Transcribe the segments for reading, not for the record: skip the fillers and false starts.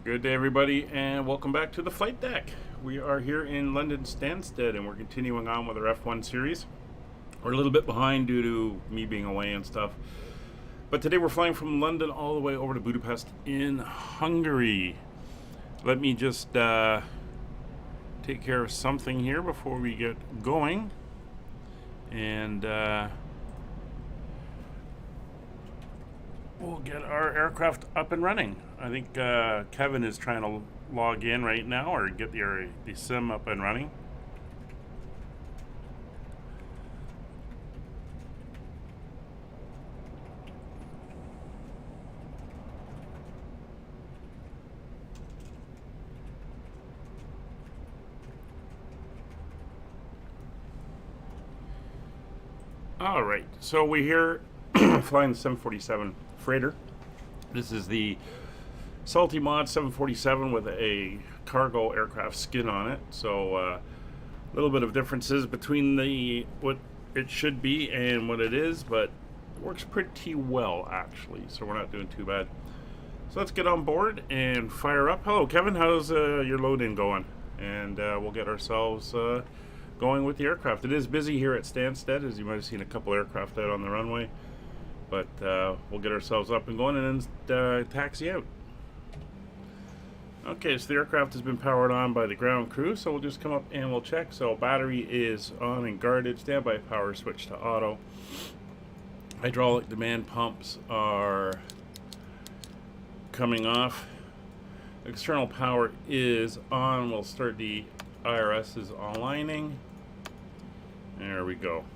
Good day, everybody, and welcome back to the flight deck. We are here in London Stansted, and we're continuing on with our F1 series. We're a little bit behind due to me being away and stuff. But today we're flying from London all the way over to Budapest in Hungary. Let me just take care of something here before we get going. And we'll get our aircraft up and running. I think Kevin is trying to log in right now or get the sim up and running. All right, so we're here flying the 747 freighter. This is the Salty Mod 747 with a cargo aircraft skin on it. So a little bit of differences between what it should be and what it is, but it works pretty well actually. So we're not doing too bad. So let's get on board and fire up. Hello, Kevin. How's your load-in going? And we'll get ourselves going with the aircraft. It is busy here at Stansted, as you might have seen a couple aircraft out on the runway. But we'll get ourselves up and going and then taxi out. Okay, so the aircraft has been powered on by the ground crew, so we'll just come up and we'll check. So battery is on and guarded, standby power switch to auto. Hydraulic demand pumps are coming off. External power is on. We'll start the IRS is aligning. There we go.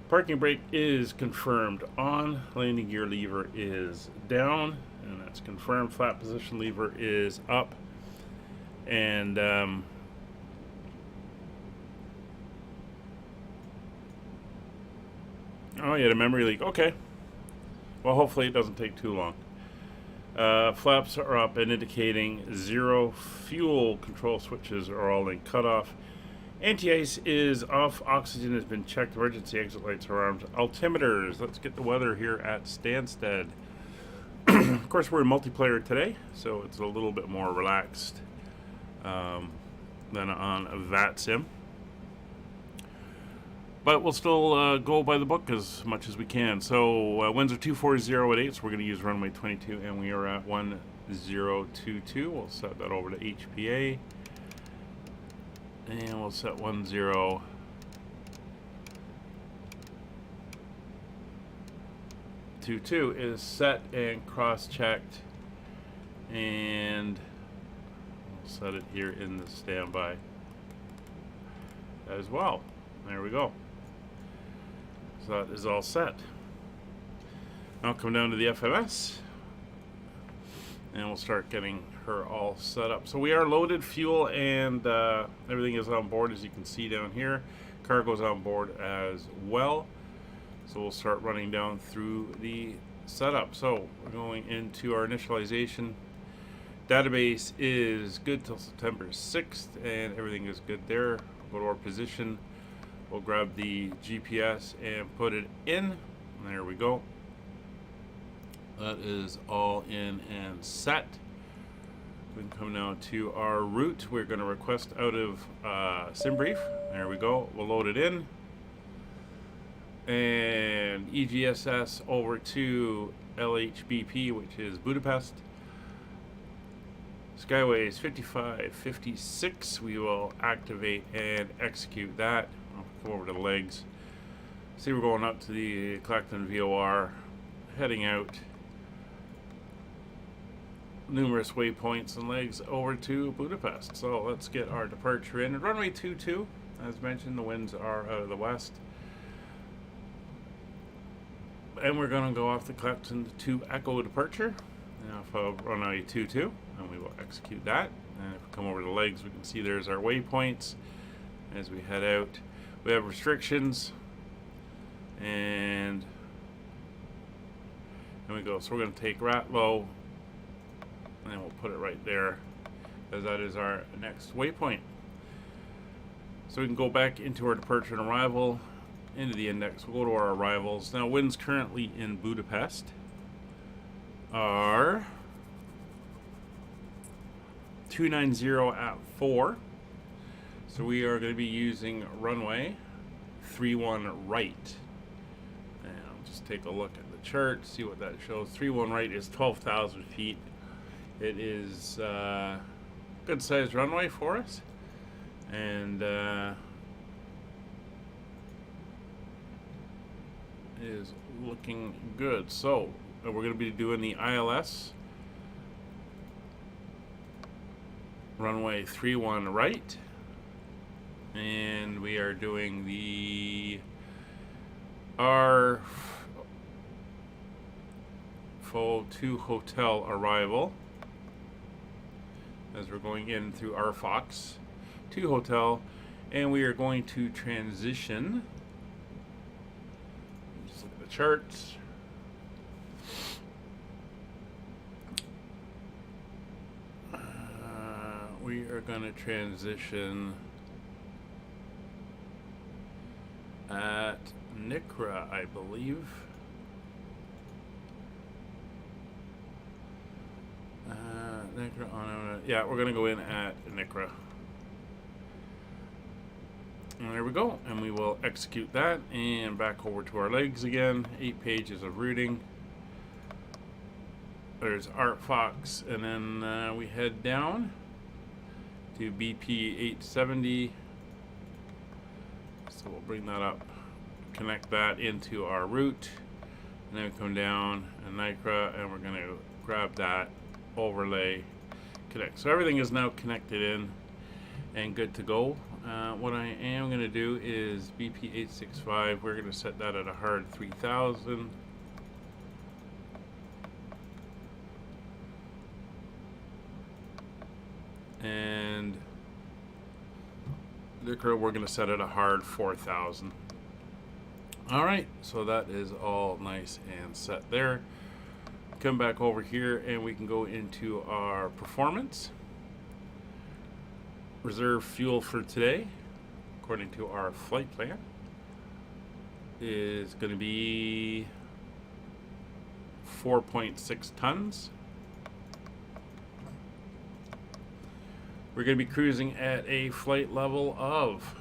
Parking brake is confirmed on. Landing gear lever is down, and that's confirmed. Flat position lever is up. And oh yeah, the memory leak. Okay. Well, hopefully it doesn't take too long. Flaps are up and indicating zero. Fuel control switches are all in cutoff. Anti-ice is off. Oxygen has been checked. Emergency exit lights are armed. Altimeters. Let's get the weather here at Stansted. Of course, we're in multiplayer today, so it's a little bit more relaxed than on a VAT sim. But we'll still go by the book as much as we can. So winds are 240 at 8, so we're going to use runway 22, and we are at 1022. We'll set that over to HPA. And we'll set 1022 is set and cross-checked. And we'll set it here in the standby as well. There we go. So that is all set. Now I'll come down to the FMS and we'll start getting her all set up. So we are loaded, fuel and everything is on board, as you can see down here. Cargo's on board as well. So we'll start running down through the setup. So we're going into our initialization. Database is good till September 6th and everything is good there. Go to our position. We'll grab the GPS and put it in. There we go. That is all in and set. We can come now to our route. We're going to request out of SimBrief. There we go. We'll load it in. And EGSS over to LHBP, which is Budapest. Skyway is 5556. We will activate and execute that. I'll come over to the legs. See, we're going up to the Clacton VOR, heading out. Numerous waypoints and legs over to Budapest. So let's get our departure in. Runway 22, as mentioned, the winds are out of the west. And we're going to go off the Clacton to Echo departure. Now for runway 22, and we will execute that. And if we come over to the legs, we can see there's our waypoints as we head out. We have restrictions, and there we go. So we're going to take Ratlow, and we'll put it right there, as that is our next waypoint. So we can go back into our departure and arrival, into the index. We'll go to our arrivals. Now, winds currently in Budapest are 290 at 4. So we are going to be using runway 31 right. And I'll just take a look at the chart, see what that shows. 31 right is 12,000 feet. It is good sized runway for us. And is looking good. So we're going to be doing the ILS runway 31 right, and we are doing the R to hotel arrival as we're going in through our Fox to hotel, and we are going to transition. Just look at the charts. We are going to transition at Nikra, I believe. Yeah, we're going to go in at Nikra. And there we go. And we will execute that. And back over to our legs again. 8 pages of routing. There's Art Fox. And then we head down to BP 870. So we'll bring that up. Connect that into our route. And then we come down and Nikra. And we're going to grab that. Overlay, connect. So everything is now connected in and good to go. What I am going to do is BP 865. We're going to set that at a hard 3000. And we're going to set it a hard 4000. All right, so that is all nice and set there. Come back over here and we can go into our performance. Reserve fuel for today, according to our flight plan, is going to be 4.6 tons. We're going to be cruising at a flight level of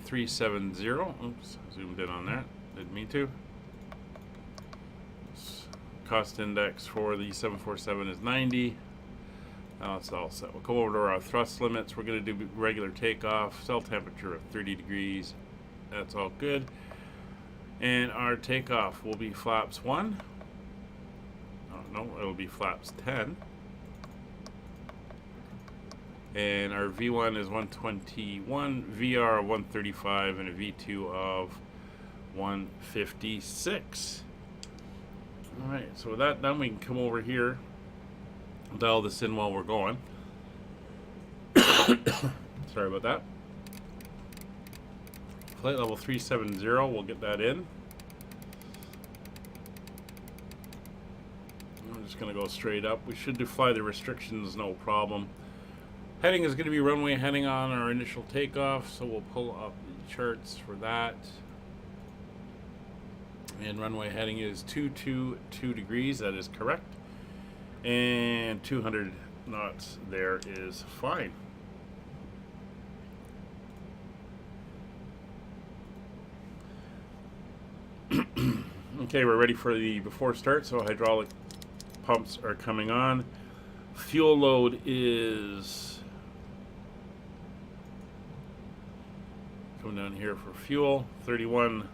370. Oops, zoomed in on that. Didn't mean to. Cost index for the 747 is 90. Now it's all set. We'll go over to our thrust limits. We're going to do regular takeoff. Cell temperature of 30 degrees. That's all good. And our takeoff will be flaps 1. Oh, no, it'll be flaps 10. And our V1 is 121, VR of 135, and a V2 of 156. All right, so with that done, we can come over here, dial this in while we're going. Sorry about that. Flight level 370, we'll get that in. I'm just going to go straight up. We should fly the restrictions, no problem. Heading is going to be runway heading on our initial takeoff, so we'll pull up the charts for that. And runway heading is 222 degrees, that is correct. And 200 knots there is fine. Okay, we're ready for the before start, so hydraulic pumps are coming on. Fuel load is coming down here for fuel, 31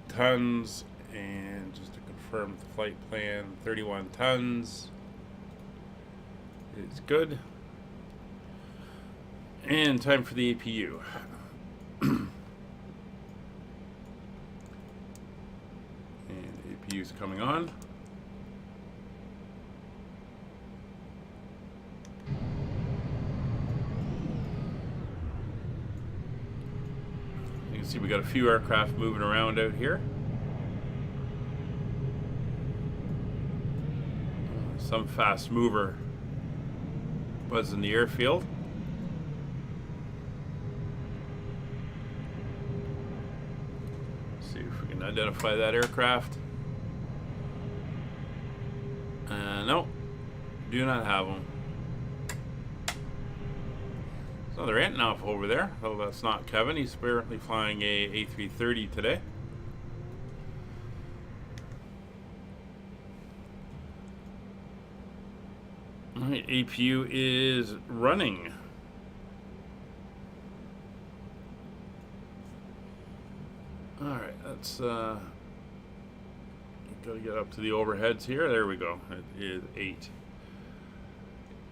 tons, and just to confirm the flight plan, 31 tons is good. And time for the APU. And APU is coming on. You can see we got a few aircraft moving around out here. Some fast mover was in the airfield. See if we can identify that aircraft. No, do not have them. So they're ending off over there. Oh, that's not Kevin. He's apparently flying a A330 today. All right, APU is running. All right, let's gotta get up to the overheads here. There we go. It is 8.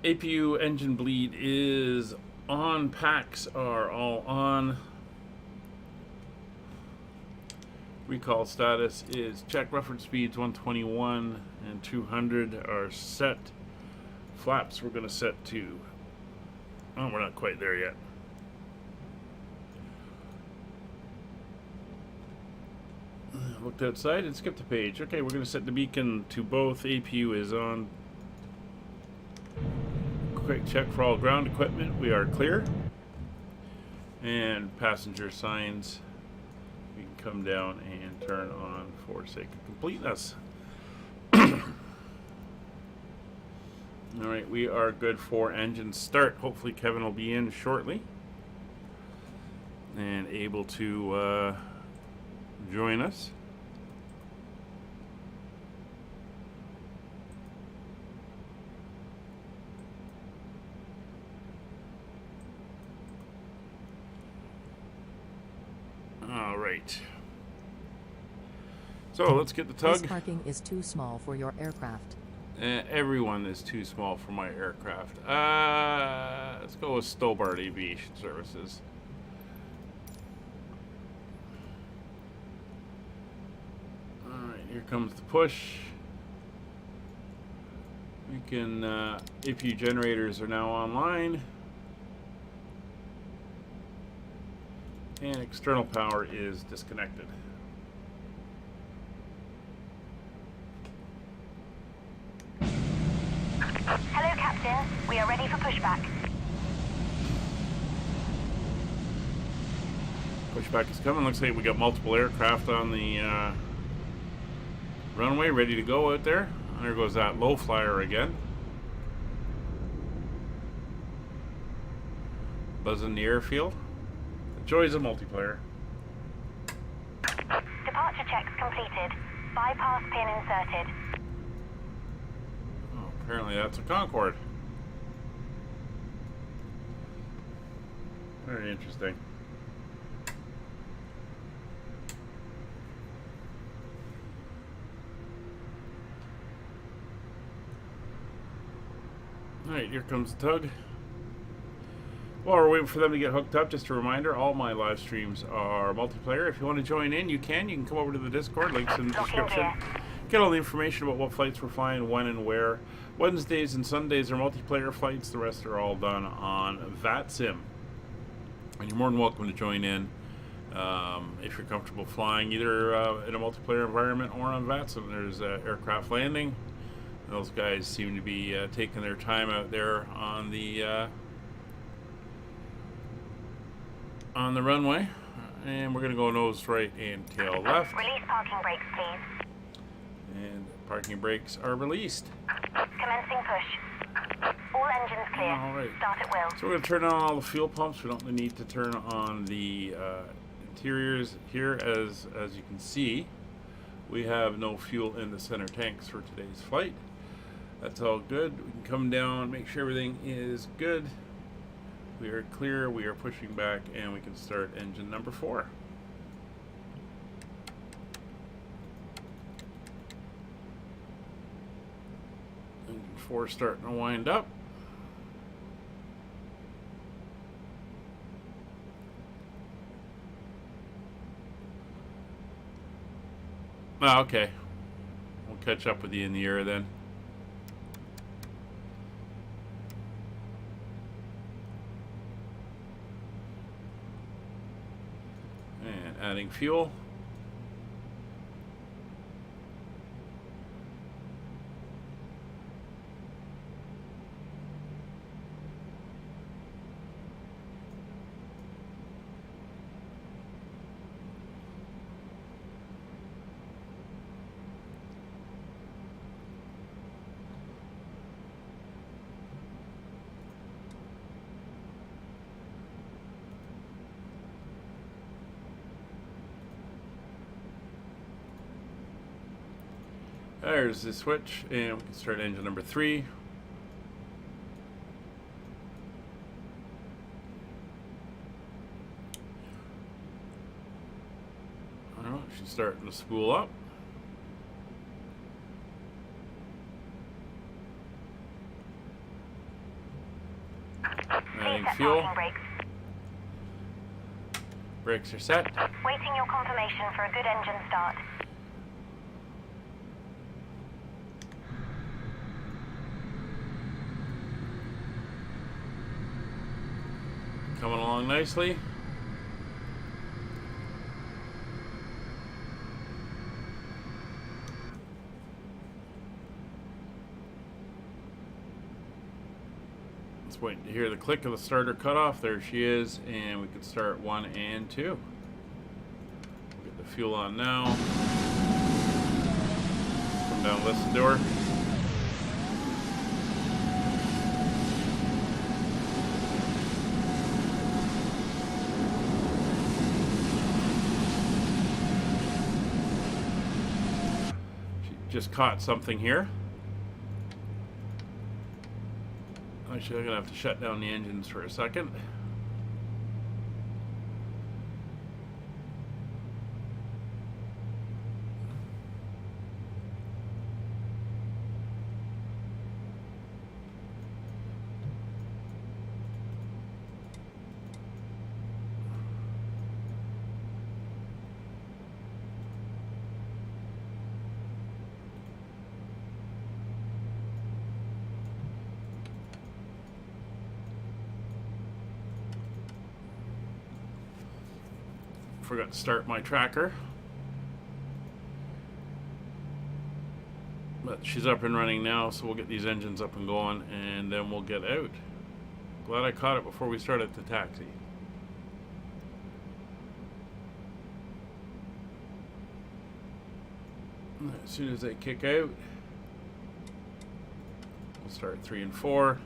APU engine bleed is on. Packs are all on. Recall status is check. Reference speeds 121 and 200 are set. Flaps we're going to set to. Oh, we're not quite there yet. Looked outside and skipped a page. Okay, we're going to set the beacon to both. APU is on. Quick check for all ground equipment. We are clear. And passenger signs. We can come down and turn on for sake of completeness. All right, we are good for engine start. Hopefully Kevin will be in shortly and able to join us. All right. So let's get the tug. This parking is too small for your aircraft. Everyone is too small for my aircraft. Let's go with Stobart Aviation Services. Alright, here comes the push. We can, APU generators are now online. And external power is disconnected. Hello, Captain. We are ready for pushback. Pushback is coming. Looks like we got multiple aircraft on the runway ready to go out there. There goes that low flyer again. Buzzing the airfield. The joys of multiplayer. Departure checks completed. Bypass pin inserted. Oh, apparently that's a Concorde. Very interesting. Alright, here comes the tug. While we're waiting for them to get hooked up, just a reminder, all my live streams are multiplayer. If you want to join in, you can. You can come over to the Discord, links in the description. Get all the information about what flights we're flying, when and where. Wednesdays and Sundays are multiplayer flights. The rest are all done on VATSIM. And you're more than welcome to join in if you're comfortable flying either in a multiplayer environment or on VATSIM. There's aircraft landing. Those guys seem to be taking their time out there on the runway. And we're going to go nose right and tail left. Release parking brakes, please. And parking brakes are released. Commencing push. All engines clear. All right. Start at will. So we're going to turn on all the fuel pumps. We don't need to turn on the interiors here. As you can see, we have no fuel in the center tanks for today's flight. That's all good. We can come down, make sure everything is good. We are clear. We are pushing back, and we can start engine number 4. Engine 4 starting to wind up. Oh, okay. We'll catch up with you in the air then. And adding fuel. There's the switch, and we can start engine number 3. Oh, she's starting to spool up. Adding Reset fuel. parking brakes. Brakes are set. Waiting your confirmation for a good engine start. Coming along nicely. Let's wait to hear the click of the starter cutoff. There she is, and we can start 1 and 2. We'll get the fuel on now. Come down, listen to her. Just caught something here. Actually, I'm gonna have to shut down the engines for a second. Forgot to start my tracker, but she's up and running now, so we'll get these engines up and going, and then we'll get out. Glad I caught it before we started the taxi. As soon as they kick out, we'll start 3 and 4.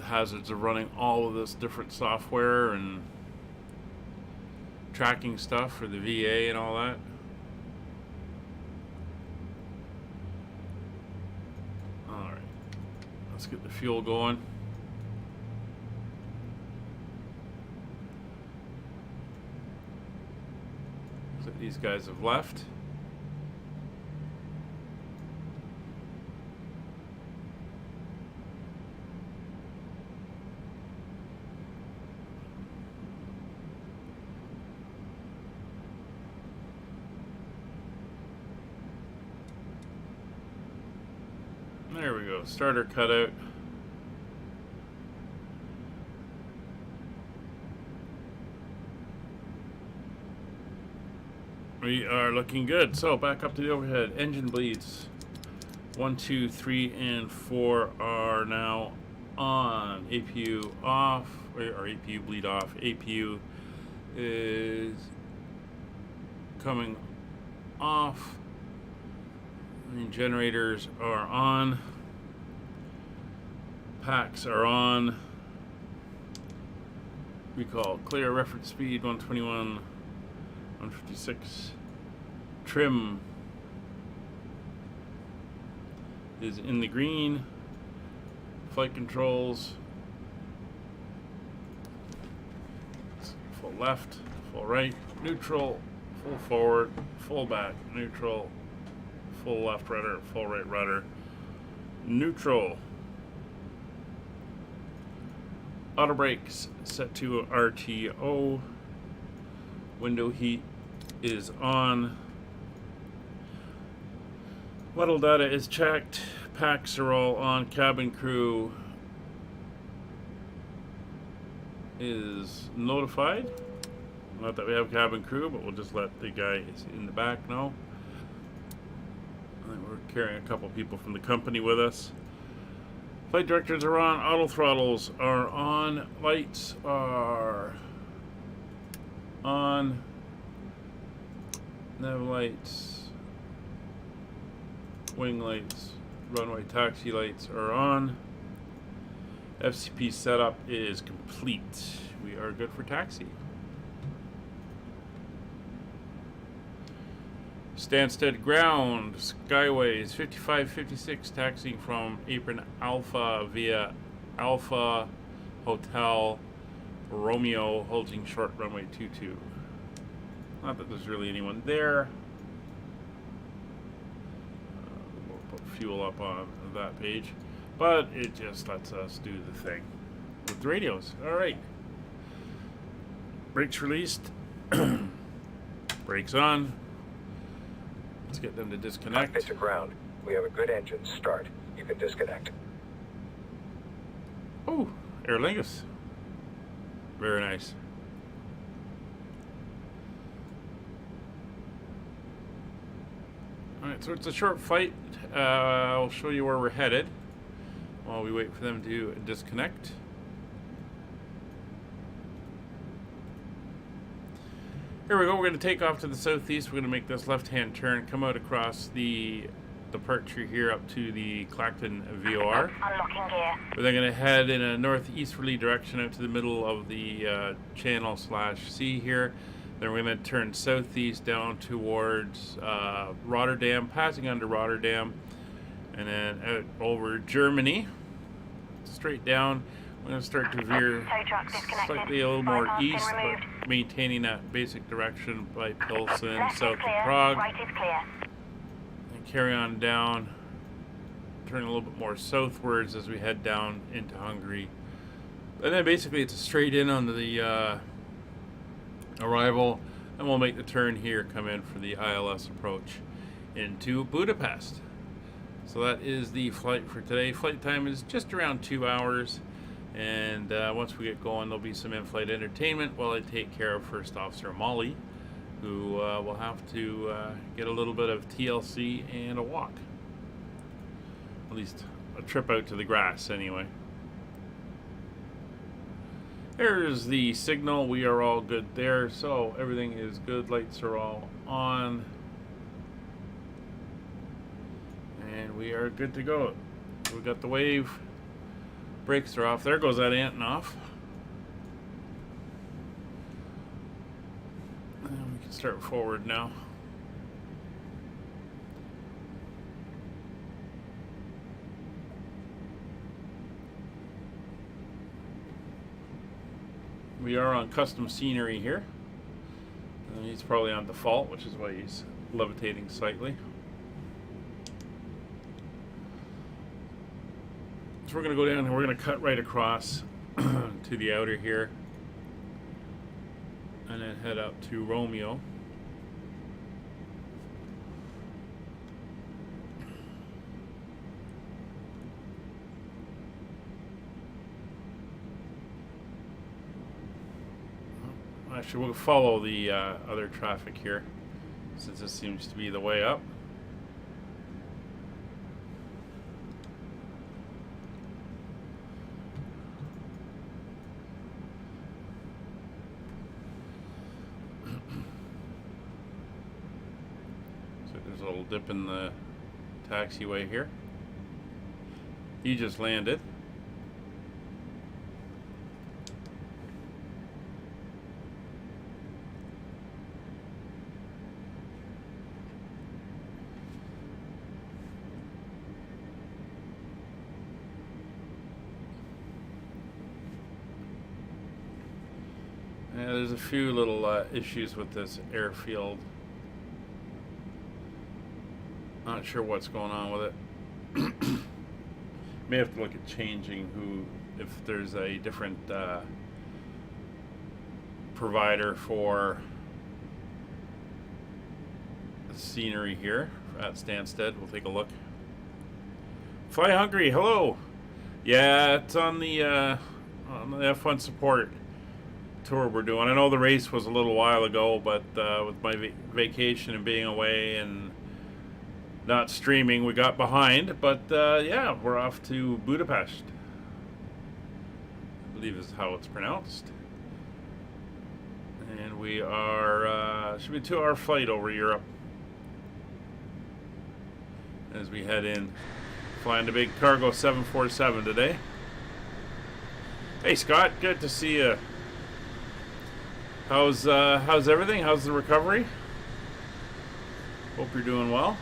Hazards of running all of this different software and tracking stuff for the VA and all that. Alright, let's get the fuel going. So these guys have left. There we go, starter cutout. We are looking good. So back up to the overhead. Engine bleeds. 1, 2, 3, and 4 are now on. APU off, or APU bleed off. APU is coming off. And generators are on. Packs are on. Recall clear, reference speed 121, 156. Trim is in the green. Flight controls. Full left, full right, neutral, full forward, full back, neutral, full left rudder, full right rudder, neutral. Auto brakes set to RTO. Window heat is on. Vital data is checked. Packs are all on. Cabin crew is notified. Not that we have cabin crew, but we'll just let the guys in the back know. I think we're carrying a couple people from the company with us. Flight directors are on. Auto throttles are on. Lights are on. Nav lights, wing lights, runway taxi lights are on. FCP setup is complete. We are good for taxi. Stansted ground, Skyways 5556 taxiing from Apron Alpha via Alpha Hotel Romeo holding short runway 22. Not that there's really anyone there. We'll put fuel up on that page, but it just lets us do the thing with the radios. Alright. Brakes released. Brakes on. Let's get them to disconnect. Cockpit to ground. We have a good engine start. You can disconnect. Oh, Aer Lingus. Very nice. Alright, so it's a short flight. I'll show you where we're headed while we wait for them to disconnect. Here we go. We're going to take off to the southeast. We're going to make this left-hand turn, come out across the departure here up to the Clacton VOR. Unlocking gear. We're then going to head in a northeasterly direction out to the middle of the channel / sea here. Then we're going to turn southeast down towards Rotterdam, passing under Rotterdam, and then out over Germany, straight down. We're going to start to veer slightly a little more east, but maintaining that basic direction by Pilsen, Left south is of clear. Prague, Right is clear. and carry on down, turning a little bit more southwards as we head down into Hungary. And then basically it's a straight in on the arrival, and we'll make the turn here, come in for the ILS approach into Budapest. So that is the flight for today. Flight time is just around 2 hours. And once we get going, there'll be some in-flight entertainment while I take care of First Officer Molly, who will have to get a little bit of TLC and a walk. At least a trip out to the grass, anyway. There's the signal. We are all good there, so everything is good. Lights are all on. And we are good to go. We got the wave. Brakes are off. There goes that Antonov. And we can start forward now. We are on custom scenery here. He's probably on default, which is why he's levitating slightly. So we're going to go down and we're going to cut right across to the outer here and then head up to Romeo. Actually, we'll follow the other traffic here since this seems to be the way up. Dip in the taxiway here. He just landed. Yeah, there's a few little issues with this airfield. Not sure what's going on with it. May have to look at changing if there's a different provider for the scenery here at Stansted. We'll take a look. Fly Hungary, hello. Yeah, it's on the F1 support tour we're doing. I know the race was a little while ago, but with my vacation and being away and not streaming, we got behind, but yeah, we're off to Budapest. I believe is how it's pronounced. And we are, should be a 2-hour flight over Europe as we head in. Flying the big cargo 747 today. Hey Scott, good to see you. How's everything? How's the recovery? Hope you're doing well.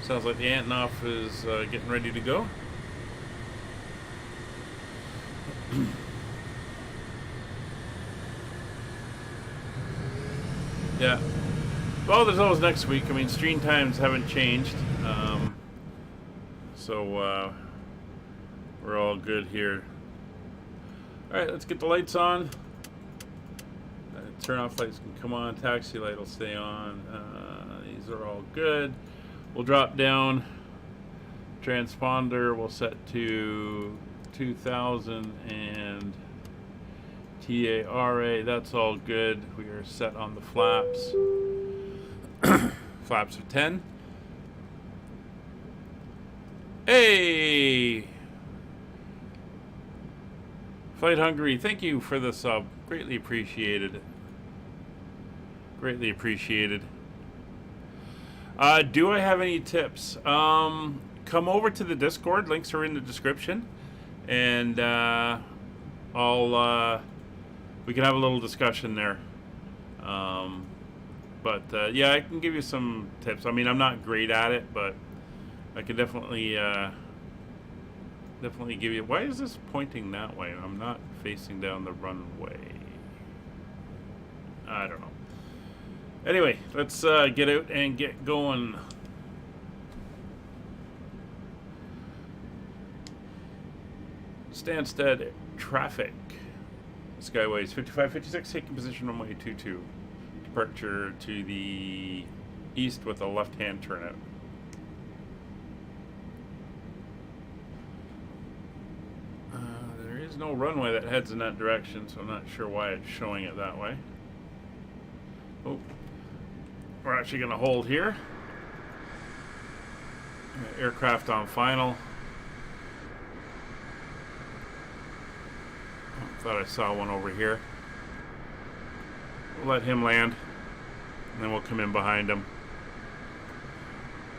Sounds like the Antonov is getting ready to go. Yeah. Well, there's always next week. I mean, stream times haven't changed. So we're all good here. Alright, let's get the lights on. Turn off lights can come on. Taxi light will stay on. These are all good. We'll drop down. Transponder we'll set to 2000 and TARA. That's all good. We are set on the flaps. Flaps are 10. Hey! Flight Hungary, thank you for the sub. Greatly appreciated. Greatly appreciated. Do I have any tips? Come over to the Discord. Links are in the description. And we can have a little discussion there. But yeah, I can give you some tips. I mean, I'm not great at it, but I can definitely give you. Why is this pointing that way? I'm not facing down the runway. I don't know. Anyway, let's get out and get going. Stansted traffic. Skyways 5556, taking position runway 22. Departure to the east with a left-hand turnout. There is no runway that heads in that direction, so I'm not sure why it's showing it that way. Oh, we're actually going to hold here. Aircraft on final. Thought I saw one over here. We'll let him land, and then we'll come in behind him.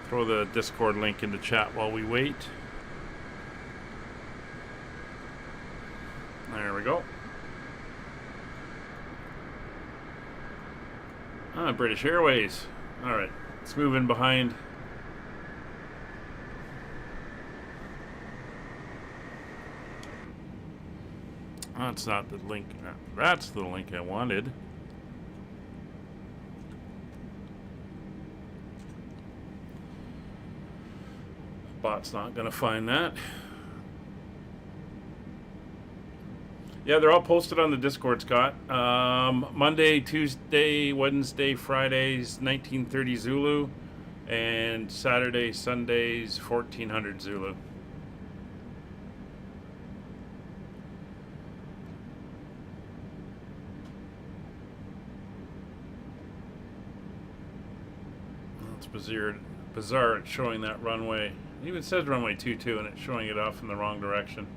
Throw the Discord link in the chat while we wait. There we go. British Airways. Alright, let's move in behind. That's not the link. That's the link I wanted. Bot's not going to find that. Yeah, they're all posted on the Discord, Scott. Monday, Tuesday, Wednesday, Fridays, 1930 Zulu. And Saturday, Sundays, 1400 Zulu. Bizarre it's showing that runway. It even says runway 22 and it's showing it off in the wrong direction.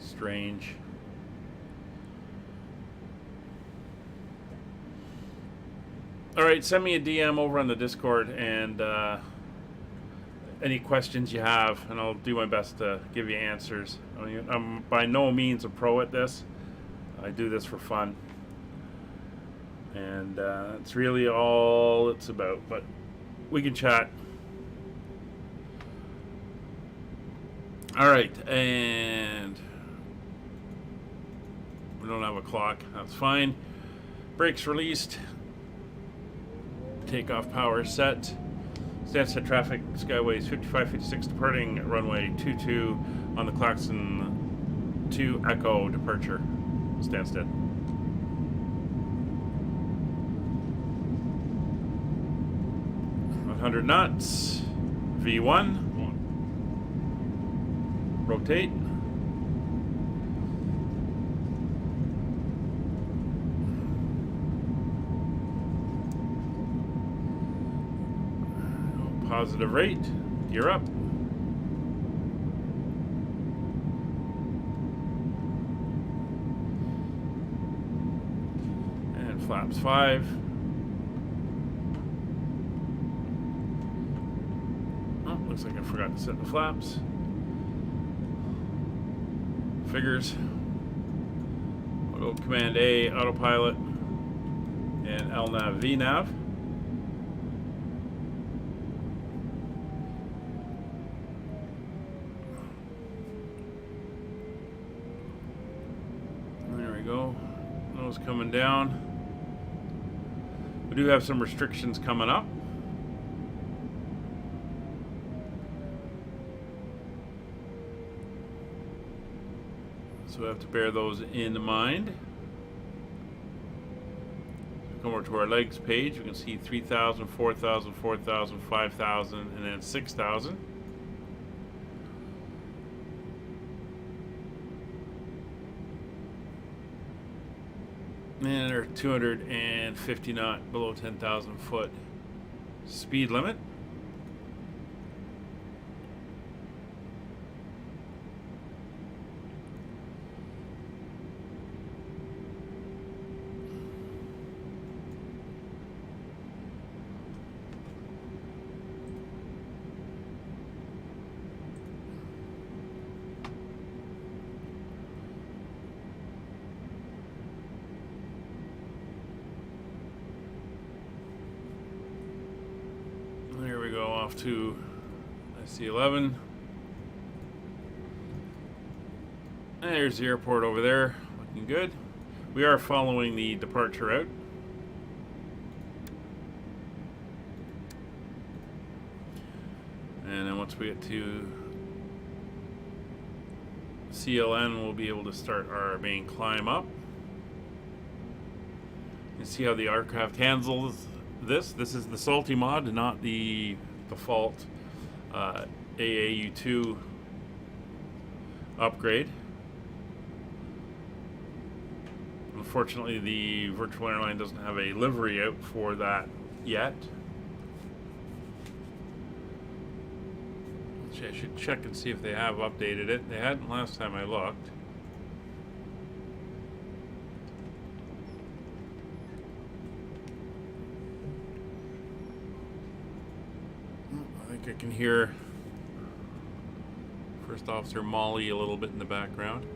Strange. Alright, send me a DM over on the Discord and any questions you have, and I'll do my best to give you answers. I mean, I'm by no means a pro at this. I do this for fun. And it's really all it's about, but we can chat. All right, and we don't have a clock. That's fine. Brakes released. Takeoff power set. Stansted traffic, Skyways 5556 departing at runway 22 on the Claxon 2 Echo departure. Stansted. Knots, V1, rotate, positive rate, gear up, Flaps 5. Oh, looks like I forgot to set the flaps. Figures. We'll go Command A, autopilot, and LNAV, VNAV. There we go. Nose coming down. We do have some restrictions coming up. So we have to bear those in mind. Come over to our legs page. We can see 3,000, 4,000, 4,000, 5,000, and then 6,000. And they're 250 knot below 10,000 foot speed limit. There we go, off to SC11. There's the airport over there, looking good. We are following the departure route. And then once we get to CLN, we'll be able to start our main climb up. You see how the aircraft handles this. This is the salty mod, not the default AAU2 upgrade. Unfortunately, the virtual airline doesn't have a livery out for that yet. Actually, I should check and see if they have updated it. They hadn't last time I looked. I think I can hear First Officer Molly a little bit in the background.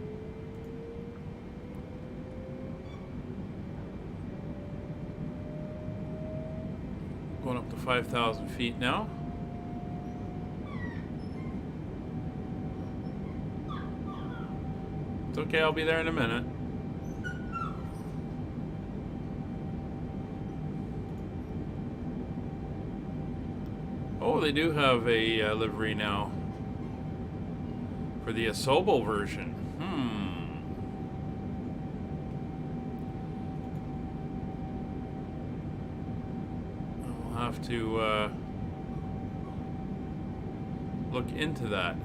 Going up to 5,000 feet now. It's okay, I'll be there in a minute. Oh, they do have a livery now for the Asobo version. I'll have to look into that.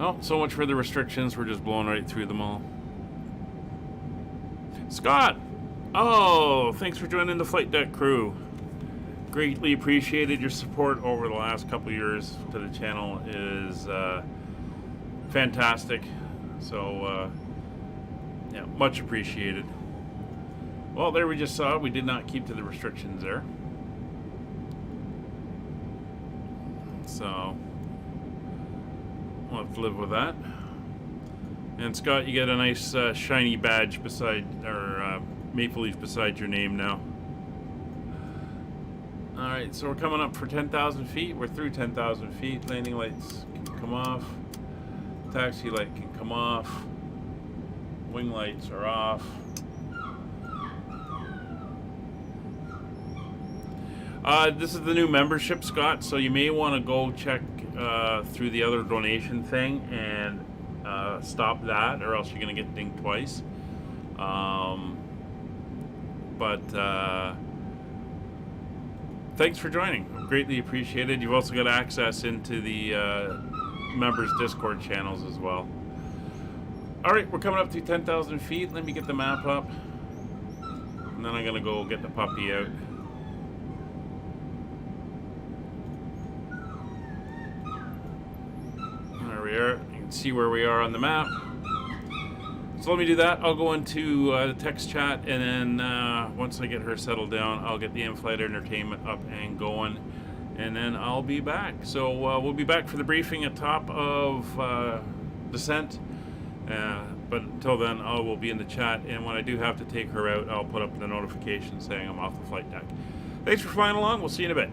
Oh, so much for the restrictions. We're just blowing right through them all. Scott! Oh, thanks for joining the flight deck crew. Greatly appreciated. Your support over the last couple years to the channel is fantastic. So, yeah, much appreciated. Well, there we just saw we did not keep to the restrictions there. So we'll have to live with that. And Scott, you get a nice shiny badge beside, or maple leaf beside your name now. Alright, so we're coming up for 10,000 feet. We're through 10,000 feet. Landing lights can come off. Taxi light can come off. Wing lights are off. This is the new membership, Scott, so you may want to go check through the other donation thing and stop that, or else you're going to get dinged twice. Thanks for joining. Greatly appreciated. You've also got access into the members Discord channels as well. Alright, we're coming up to 10,000 feet. Let me get the map up. And then I'm going to go get the puppy out. we are. You can see where we are on the map. So let me do that. I'll go into the text chat, and then once I get her settled down, I'll get the in-flight entertainment up and going, and then I'll be back. So we'll be back for the briefing at top of descent. But until then, I will be in the chat, and when I do have to take her out, I'll put up the notification saying I'm off the flight deck. Thanks for flying along. We'll see you in a bit.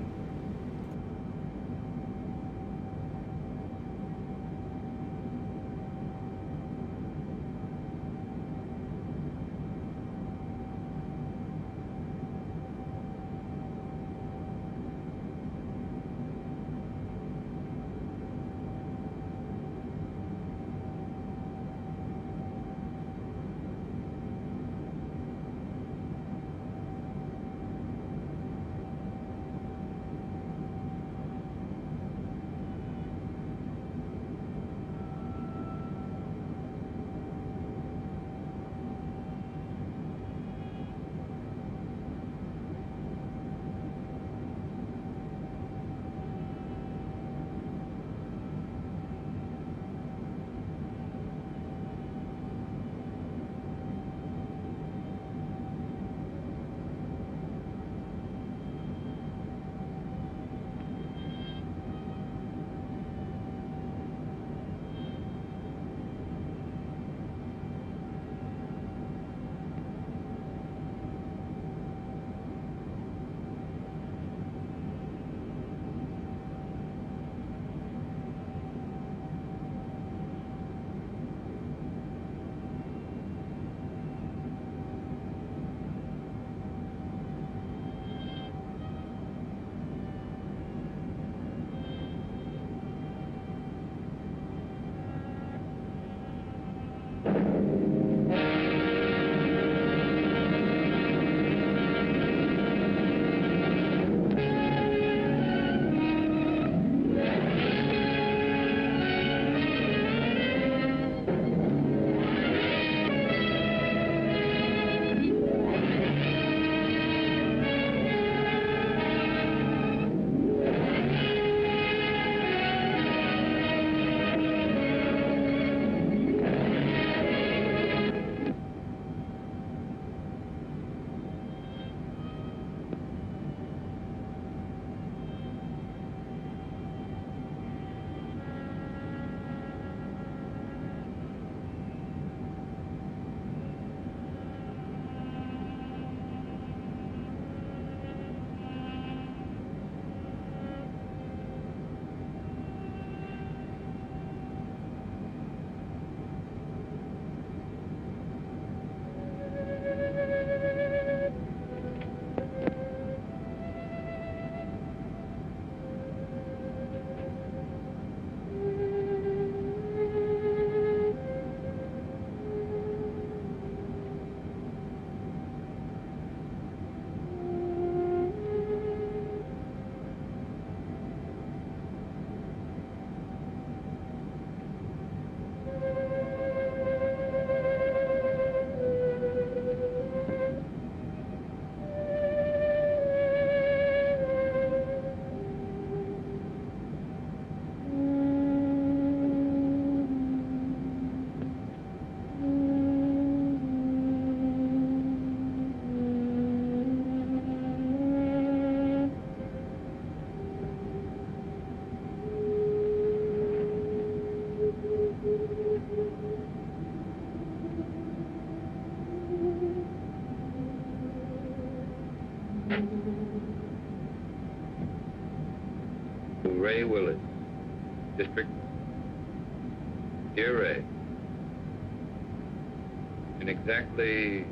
Ray Willis, District. Dear Ray, in exactly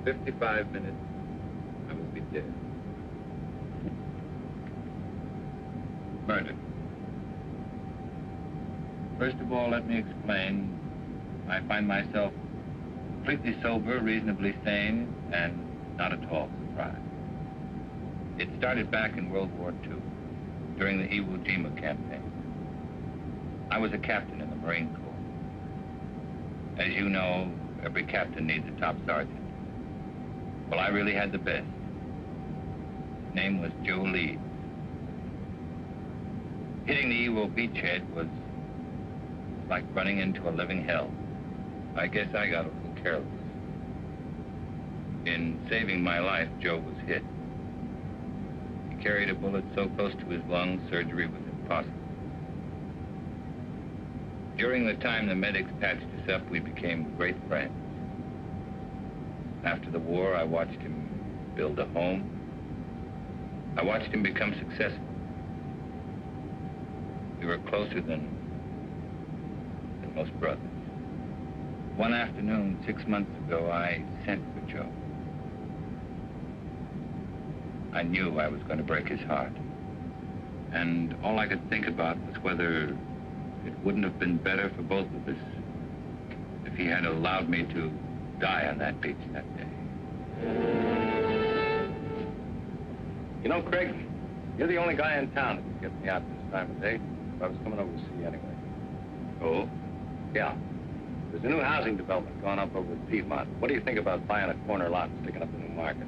55 minutes, I will be dead. Murdered. First of all, let me explain. I find myself completely sober, reasonably sane, and not at all surprised. It started back in World War II, during the Iwo Jima campaign. I was a captain in the Marine Corps. As you know, every captain needs a top sergeant. Well, I really had the best. His name was Joe Leeds. Hitting the Iwo beachhead was like running into a living hell. I guess I got a little careless. In saving my life, Joe was hit. He carried a bullet so close to his lungs, surgery was impossible. During the time the medics patched us up, we became great friends. After the war, I watched him build a home. I watched him become successful. We were closer than most brothers. One afternoon, 6 months ago, I sent for Joe. I knew I was going to break his heart. And all I could think about was whether it wouldn't have been better for both of us if he had allowed me to die on that beach that day. You know, Craig, you're the only guy in town that can get me out this time of day. I was coming over to see you anyway. Oh? Yeah. There's a new housing development going up over at Piedmont. What do you think about buying a corner lot and sticking up a new market?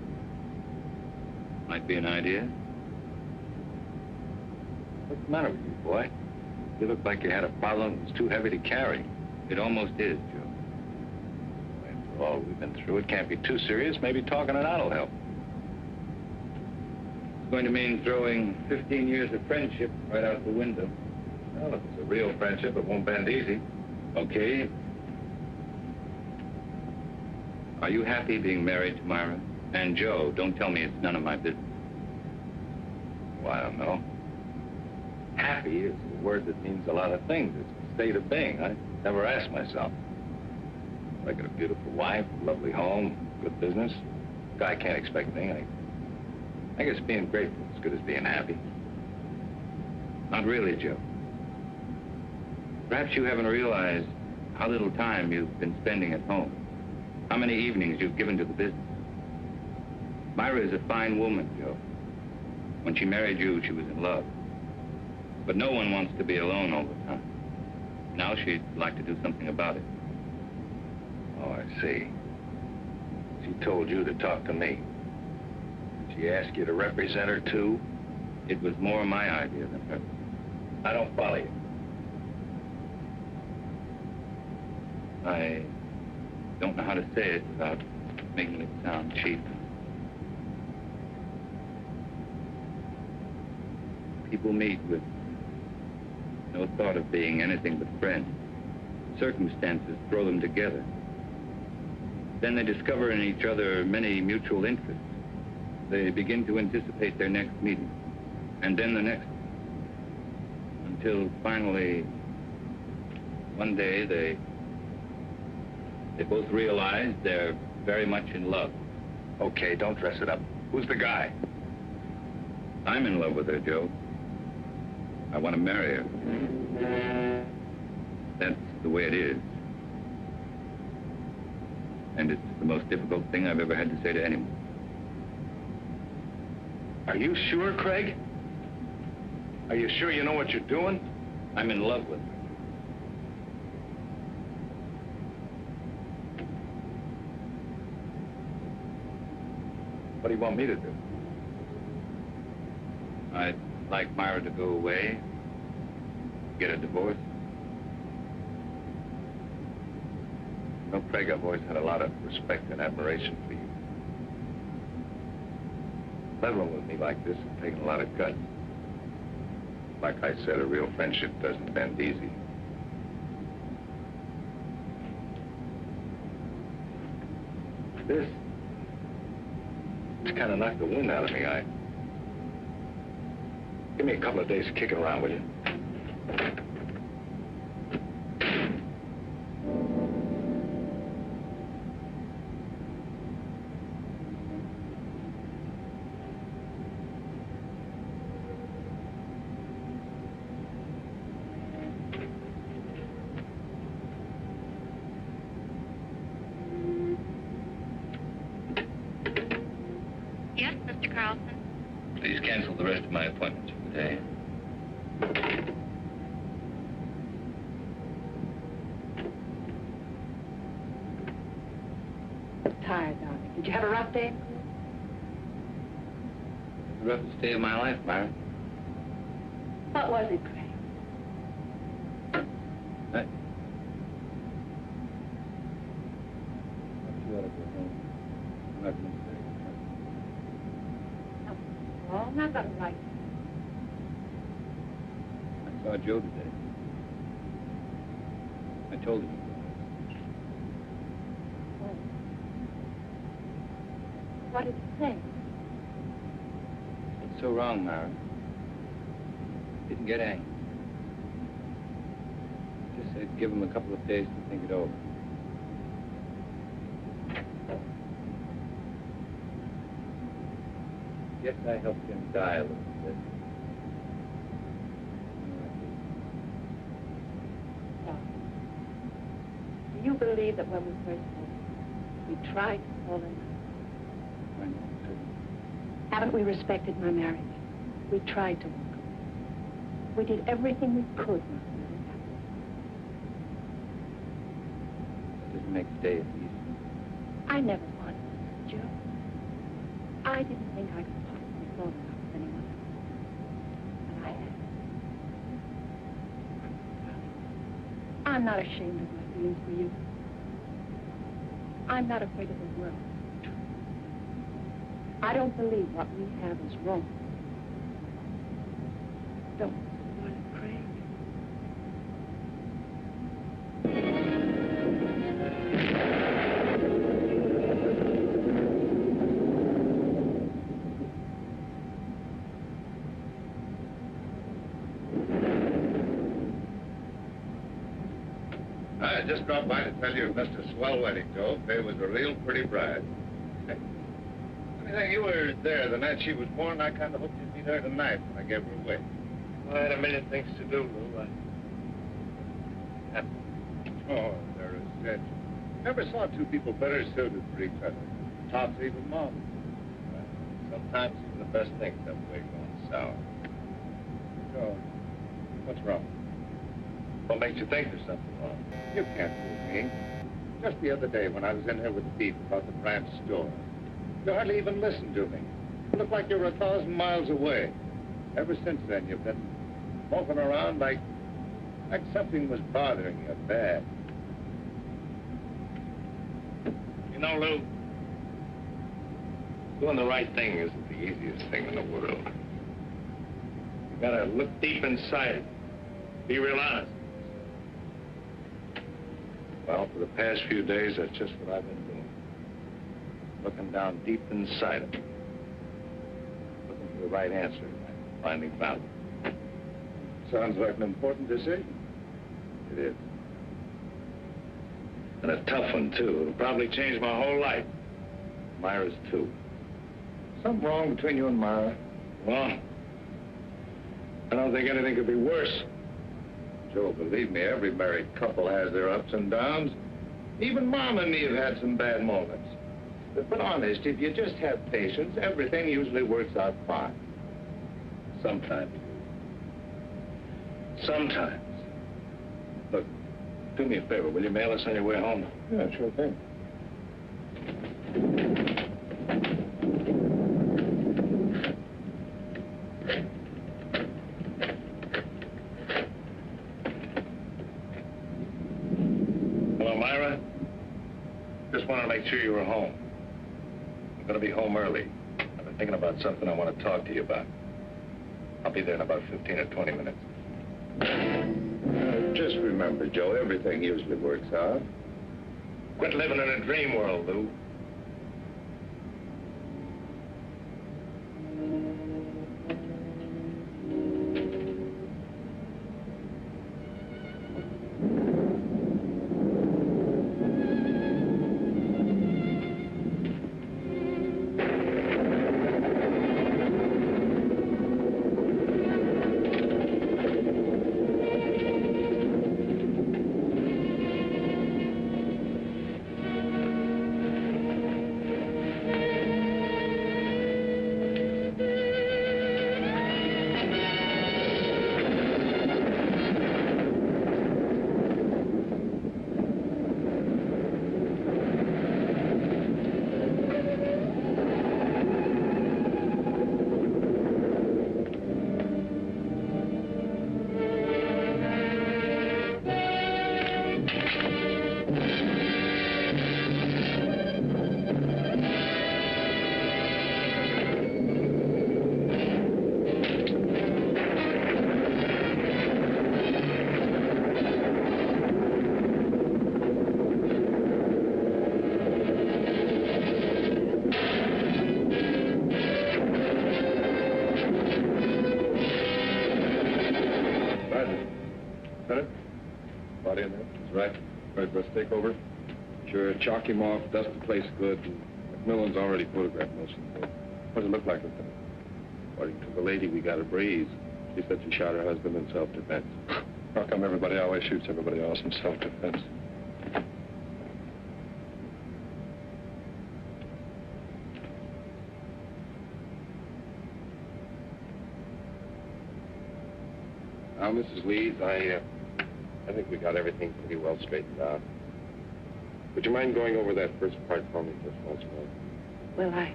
Might be an idea. What's the matter with you, boy? You look like you had a problem that was too heavy to carry. It almost is, Joe. After all we've been through, it can't be too serious. Maybe talking it out will help. It's going to mean throwing 15 years of friendship right out the window. Well, if it's a real friendship, it won't bend easy. Okay. Are you happy being married to Myra? And Joe, don't tell me it's none of my business. Well, I don't know. Happy is a word that means a lot of things. It's a state of being. I never asked myself. I got a beautiful wife, lovely home, good business. Guy can't expect anything. I guess being grateful is as good as being happy. Not really, Joe. Perhaps you haven't realized how little time you've been spending at home. How many evenings you've given to the business. Myra is a fine woman, Joe. When she married you, she was in love. But no one wants to be alone all the time. Now she'd like to do something about it. Oh, I see. She told you to talk to me. Did she ask you to represent her, too? It was more my idea than hers. I don't follow you. I don't know how to say it without making it sound cheap. People meet with no thought of being anything but friends. Circumstances throw them together. Then they discover in each other many mutual interests. They begin to anticipate their next meeting, and then the next, until finally, one day they both realize they're very much in love. Okay, don't dress it up. Who's the guy? I'm in love with her, Joe. I want to marry her. That's the way it is. And it's the most difficult thing I've ever had to say to anyone. Are you sure, Craig? Are you sure you know what you're doing? I'm in love with her. What do you want me to do? I'd like Myra to go away, get a divorce. No, Craig, I've always had a lot of respect and admiration for you. Leveling with me like this has taken a lot of guts. Like I said, a real friendship doesn't bend easy. This kind of knocked the wind out of me. Give me a couple of days to kick it around, will you? Yes, Mr. Carlson? Please cancel the rest of my appointments for the day. Tired, darling. Did you have a rough day? The roughest day of my life, Myra. What was it, Craig? and I've got a right. I saw Joe today. I told him. Oh. What did he say? It's so wrong, Myra. Didn't get angry. Just said give him a couple of days to think it over. Guess I helped him die a little bit. Now, do you believe that when we first met, we tried to fall in love? I know, too. Haven't we respected my marriage? We tried to walk away. We did everything we could not to let it happen. That doesn't make the day as easy. I never wanted to, Joe. I didn't think I could possibly fall in love with anyone else. But I have. I'm not ashamed of my feelings for you. I'm not afraid of the world. I don't believe what we have is wrong. Don't spoil it, Craig. I just dropped by to tell you it missed a swell wedding, Joe. Faye was a real pretty bride. Funny thing, you were there the night she was born. I kind of hoped you'd be there tonight when I gave her away. I had a million things to do, Lou. Oh, they're a cinch. Never saw two people better suited for each other. Tops even mom. Well, sometimes even the best things have a way of going sour. Joe, what's wrong? What makes you think there's something wrong? You can't fool me. Just the other day when I was in here with the beef about the branch store, you hardly even listened to me. You looked like you were 1,000 miles away. Ever since then, you've been moping around like something was bothering you bad. You know, Lou, doing the right thing isn't the easiest thing in the world. You gotta look deep inside it. Be real honest. Well, for the past few days, that's just what I've been doing. Looking down deep inside of it. Looking for the right answer. I finally found it. Sounds like an important decision. It is. And a tough one, too. It'll probably change my whole life. Myra's too. Something wrong between you and Myra? Well, I don't think anything could be worse. Joe, believe me, every married couple has their ups and downs. Even Mom and me have had some bad moments. But honest, if you just have patience, everything usually works out fine. Sometimes. Sometimes. Look, do me a favor. Will you mail us on your way home? Yeah, sure thing. Hello, Myra. Just wanted to make sure you were home. I'm going to be home early. I've been thinking about something I want to talk to you about. I'll be there in about 15 or 20 minutes. Just remember, Joe, everything usually works out. Quit living in a dream world, Lou. Lieutenant? Body in there? That's right. Ready for us to take over? Sure, chalk him off, dust the place good. And McMillan's already photographed most of them. What does it look like, Lieutenant? According to the lady, we got a breeze. She said she shot her husband in self-defense. How come everybody always shoots everybody else in self-defense? Now, Mrs. Leeds, I think we got everything pretty well straightened out. Would you mind going over that first part for me just once more? Well,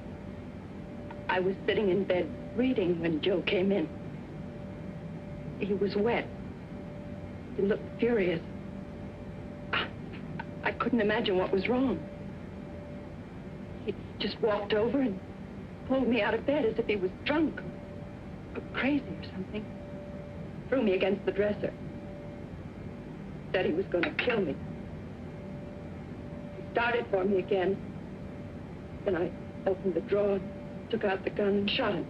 I was sitting in bed reading when Joe came in. He was wet. He looked furious. I couldn't imagine what was wrong. He just walked over and pulled me out of bed as if he was drunk or crazy or something. Threw me against the dresser. Said he was going to kill me. He started for me again. Then I opened the drawer, took out the gun, and shot him.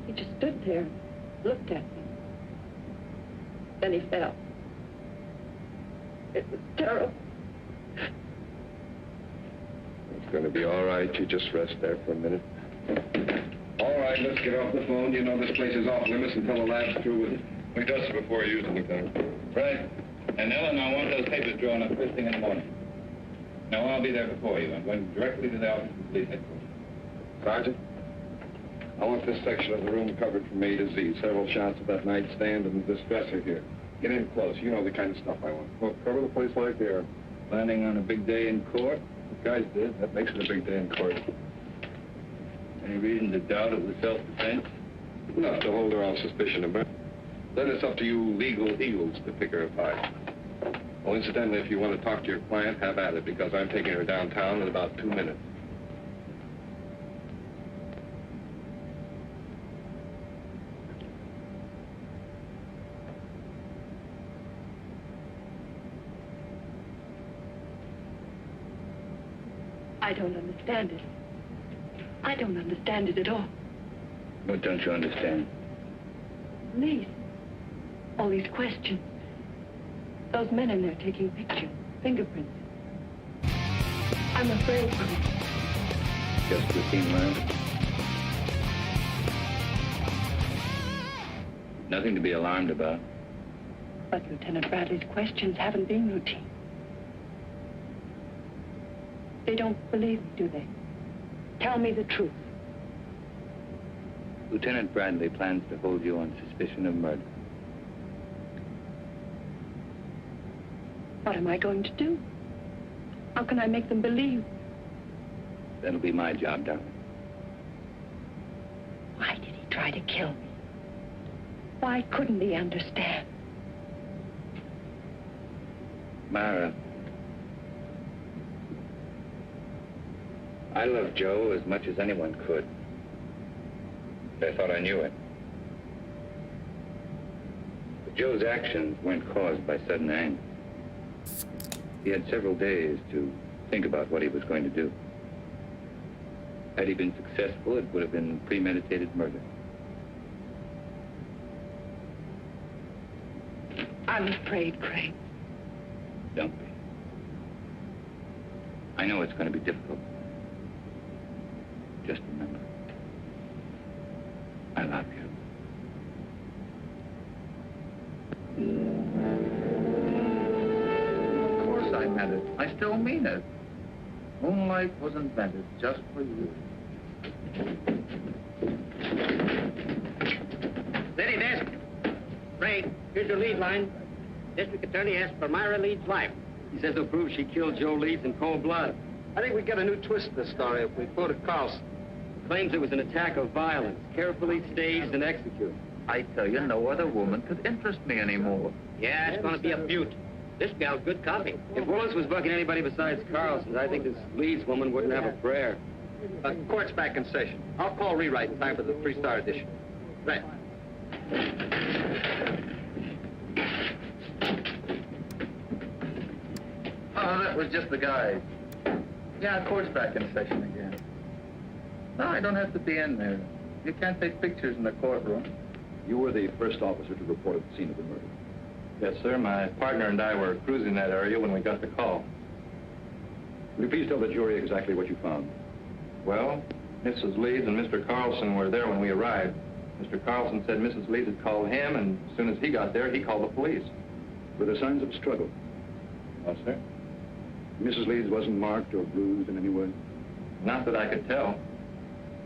He just stood there and looked at me. Then he fell. It was terrible. It's going to be all right. You just rest there for a minute. All right, let's get off the phone. You know this place is off limits until the lab's through with it. We dust it before you use it, Lieutenant. Right. And Ellen, I want those papers drawn up first thing in the morning. Now, I'll be there before you. I'm going directly to the office of police headquarters. Sergeant, I want this section of the room covered from A to Z. Several shots of that nightstand and this dresser here. Get in close. You know the kind of stuff I want. Well, cover the place like there. Planning on a big day in court? The guys did. That makes it a big day in court. Any reason to doubt it was self-defense? Enough to hold her on suspicion of murder. Then it's up to you legal eagles to pick her apart. Oh, incidentally, if you want to talk to your client, have at it, because I'm taking her downtown in about 2 minutes. I don't understand it. I don't understand it at all. What don't you understand? Please. All these questions. Those men in there taking pictures, fingerprints. I'm afraid. Just routine work. Nothing to be alarmed about. But Lieutenant Bradley's questions haven't been routine. They don't believe me, do they? Tell me the truth. Lieutenant Bradley plans to hold you on suspicion of murder. What am I going to do? How can I make them believe? That'll be my job, darling. Why did he try to kill me? Why couldn't he understand? Myra, I love Joe as much as anyone could. I thought I knew it. But Joe's actions weren't caused by sudden anger. He had several days to think about what he was going to do. Had he been successful, it would have been premeditated murder. I'm afraid, Craig. Don't be. I know it's going to be difficult. Just remember, I love you. Of course I meant it. I still mean it. Moonlight was invented just for you. Steady, desk. Ray, here's your lead line. District Attorney asks for Myra Leeds' life. He says he'll prove she killed Joe Leeds in cold blood. I think we get a new twist to the story if we quoted Carlson. Claims it was an attack of violence, carefully staged and executed. I tell you, no other woman could interest me anymore. Yeah, it's gonna be a beaut. This gal's good copy. If Willis was bucking anybody besides Carlson, I think this Leeds woman wouldn't have a prayer. Court's back in session. I'll call rewrite in time for the 3-star edition. Right. Oh, that was just the guys. Yeah, court's back in session again. No, I don't have to be in there. You can't take pictures in the courtroom. You were the first officer to report at the scene of the murder. Yes, sir. My partner and I were cruising that area when we got the call. Will you please tell the jury exactly what you found? Well, Mrs. Leeds and Mr. Carlson were there when we arrived. Mr. Carlson said Mrs. Leeds had called him, and as soon as he got there, he called the police. Were there signs of struggle? No, sir. Mrs. Leeds wasn't marked or bruised in any way? Not that I could tell.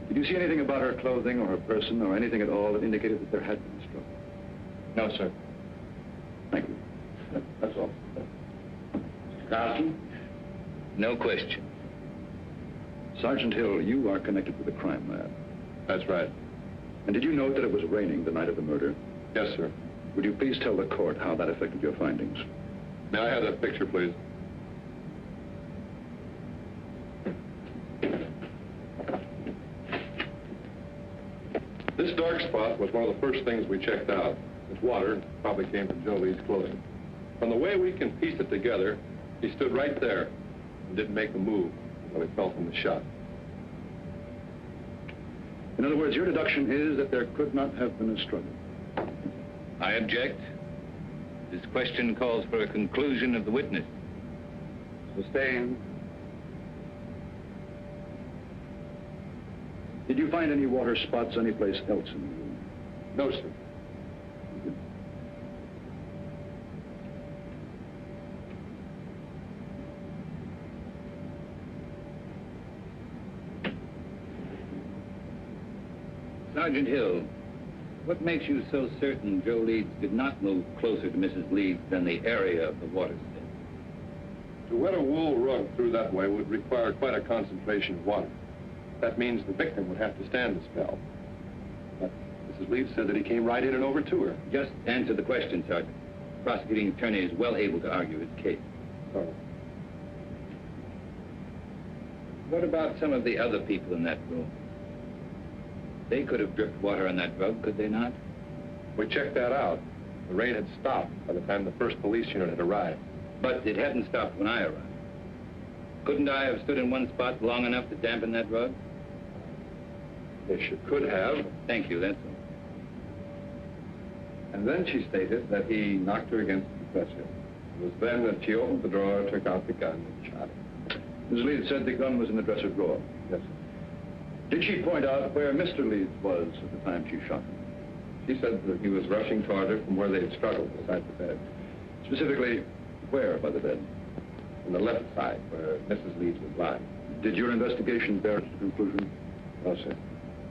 Did you see anything about her clothing or her person or anything at all that indicated that there had been a struggle? No, sir. Thank you. That's all. Mr. Carlson? No question. Sergeant Hill, you are connected with the crime lab. That's right. And did you note that it was raining the night of the murder? Yes, sir. Would you please tell the court how that affected your findings? May I have that picture, please? This dark spot was one of the first things we checked out. This water probably came from Joe Lee's clothing. From the way we can piece it together, he stood right there and didn't make a move until he fell from the shot. In other words, your deduction is that there could not have been a struggle. I object. This question calls for a conclusion of the witness. Sustained. Did you find any water spots anyplace else in the room? No, sir. Sergeant Hill, what makes you so certain Joe Leeds did not move closer to Mrs. Leeds than the area of the water stain? To wet a wool rug through that way would require quite a concentration of water. That means the victim would have to stand the spell. But Mrs. Leeds said that he came right in and over to her. Just answer the question, Sergeant. The prosecuting attorney is well able to argue his case. Sorry. What about some of the other people in that room? They could have dripped water on that rug, could they not? We checked that out. The rain had stopped by the time the first police unit had arrived. But it hadn't stopped when I arrived. Couldn't I have stood in one spot long enough to dampen that rug? Yes, you could have. Thank you, that's all. And then she stated that he knocked her against the dresser. It was then that she opened the drawer, took out the gun, and shot him. Ms. Leeds said the gun was in the dresser drawer. Yes, sir. Did she point out where Mr. Leeds was at the time she shot him? She said that he was rushing toward her from where they had struggled beside the bed. Specifically, where by the bed? On the left side, where Mrs. Leeds was lying. Did your investigation bear its conclusion? No, sir.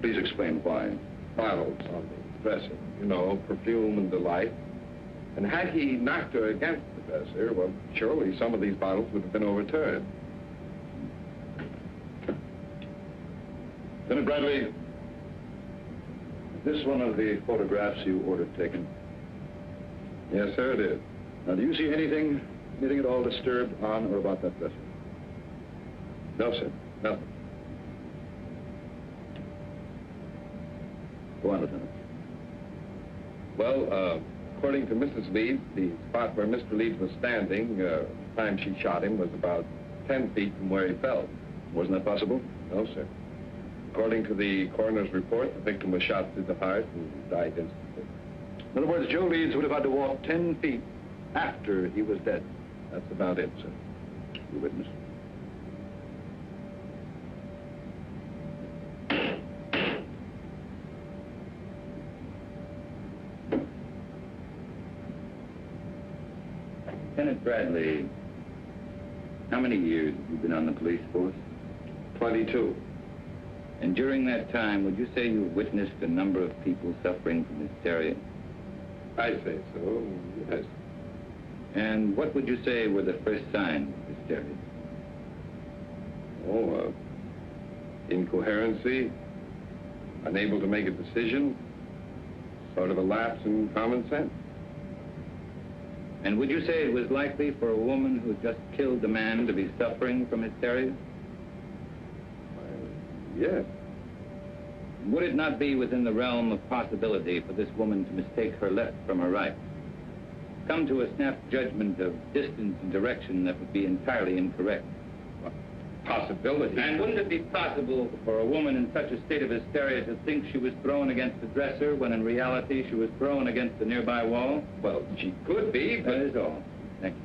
Please explain why. Bottles on the dresser. You know, perfume and delight. And had he knocked her against the dresser, well, surely some of these bottles would have been overturned. Lieutenant Bradley, is this one of the photographs you ordered taken? Yes, sir, it is. Now, do you see anything at all disturbed on or about that dresser? No, sir. Nothing. Go on, Lieutenant. Well, according to Mrs. Leeds, the spot where Mr. Leeds was standing, the time she shot him, was about 10 feet from where he fell. Wasn't that possible? No, sir. According to the coroner's report, the victim was shot through the heart and died instantly. In other words, Joe Leeds would have had to walk 10 feet after he was dead. That's about it, sir. You witness. Lieutenant Bradley, how many years have you been on the police force? 22. And during that time, would you say you witnessed a number of people suffering from hysteria? I say so, yes. And what would you say were the first signs of hysteria? Oh, incoherency, unable to make a decision, sort of a lapse in common sense. And would you say it was likely for a woman who just killed a man to be suffering from hysteria? Yes. Would it not be within the realm of possibility for this woman to mistake her left from her right? Come to a snap judgment of distance and direction that would be entirely incorrect? possibility. And wouldn't it be possible for a woman in such a state of hysteria to think she was thrown against the dresser when in reality she was thrown against the nearby wall? Well, she could be, but... That is all. Thank you.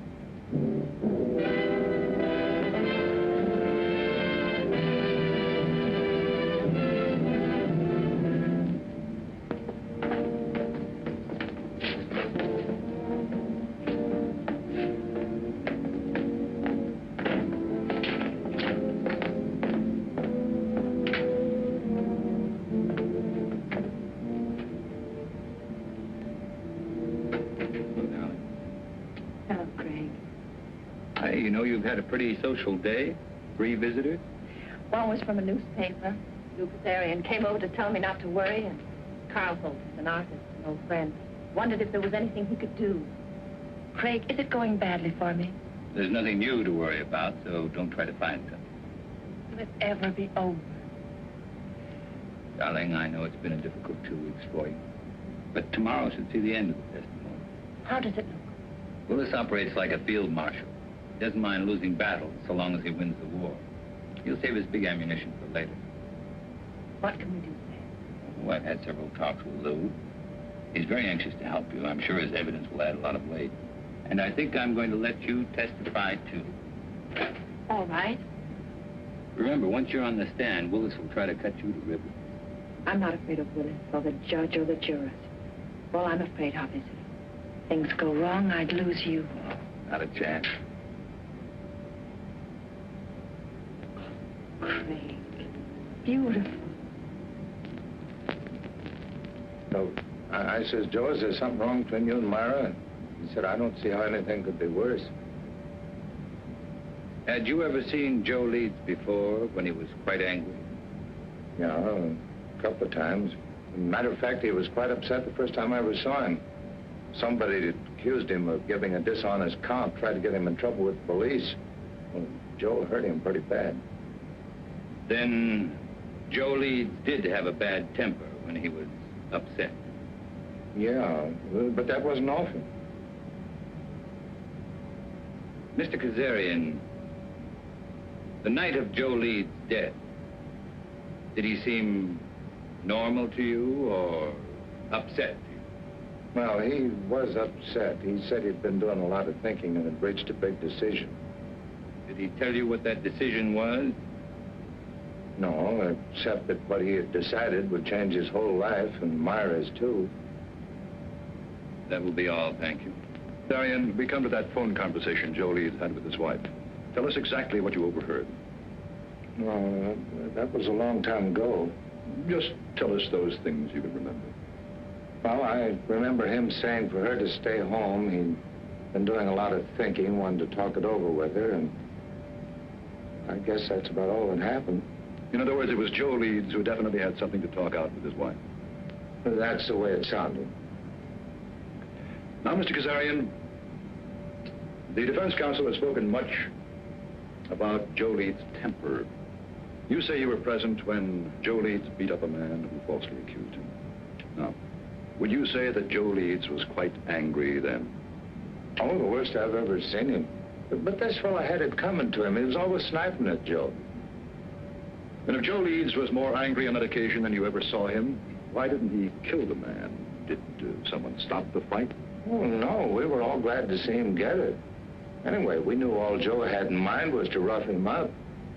You know you've had a pretty social day. 3 visitors. One was from a newspaper. Lucas Arian came over to tell me not to worry, and Carl Holt is an artist, an old friend. Wondered if there was anything he could do. Craig, is it going badly for me? There's nothing new to worry about, so don't try to find something. Will it ever be over? Darling, I know it's been a difficult 2 weeks for you, but tomorrow should see the end of the testimony. How does it look? Willis operates like a field marshal. He doesn't mind losing battles so long as he wins the war. He'll save his big ammunition for later. What can we do then? Oh, I've had several talks with Lou. He's very anxious to help you. I'm sure his evidence will add a lot of weight. And I think I'm going to let you testify, too. All right. Remember, once you're on the stand, Willis will try to cut you to ribbons. I'm not afraid of Willis or the judge or the jurors. All I'm afraid of is if things go wrong, I'd lose you. Not a chance. Craig. Beautiful. So I says, Joe, is there something wrong between you and Myra? And he said, I don't see how anything could be worse. Had you ever seen Joe Leeds before when he was quite angry? Yeah, a couple of times. Matter of fact, he was quite upset the first time I ever saw him. Somebody accused him of giving a dishonest count, tried to get him in trouble with the police. Well, Joe hurt him pretty bad. Then Joe Leeds did have a bad temper when he was upset. Yeah, but that wasn't often. Mr. Kazarian, the night of Joe Leeds' death, did he seem normal to you or upset to you? Well, he was upset. He said he'd been doing a lot of thinking and had reached a big decision. Did he tell you what that decision was? No, except that what he had decided would change his whole life, and Myra's too. That will be all, thank you. Darian, we come to that phone conversation Joe Leeds had with his wife. Tell us exactly what you overheard. Well, that was a long time ago. Just tell us those things you can remember. Well, I remember him saying for her to stay home. He'd been doing a lot of thinking, wanted to talk it over with her, and I guess that's about all that happened. In other words, it was Joe Leeds who definitely had something to talk out with his wife. That's the way it sounded. Now, Mr. Kazarian, the defense counsel has spoken much about Joe Leeds' temper. You say you were present when Joe Leeds beat up a man who falsely accused him. Now, would you say that Joe Leeds was quite angry then? Oh, the worst I've ever seen him. But this fellow had it coming to him. He was always sniping at Joe. And if Joe Leeds was more angry on that occasion than you ever saw him, why didn't he kill the man? Did someone stop the fight? Oh, no. We were all glad to see him get it. Anyway, we knew all Joe had in mind was to rough him up.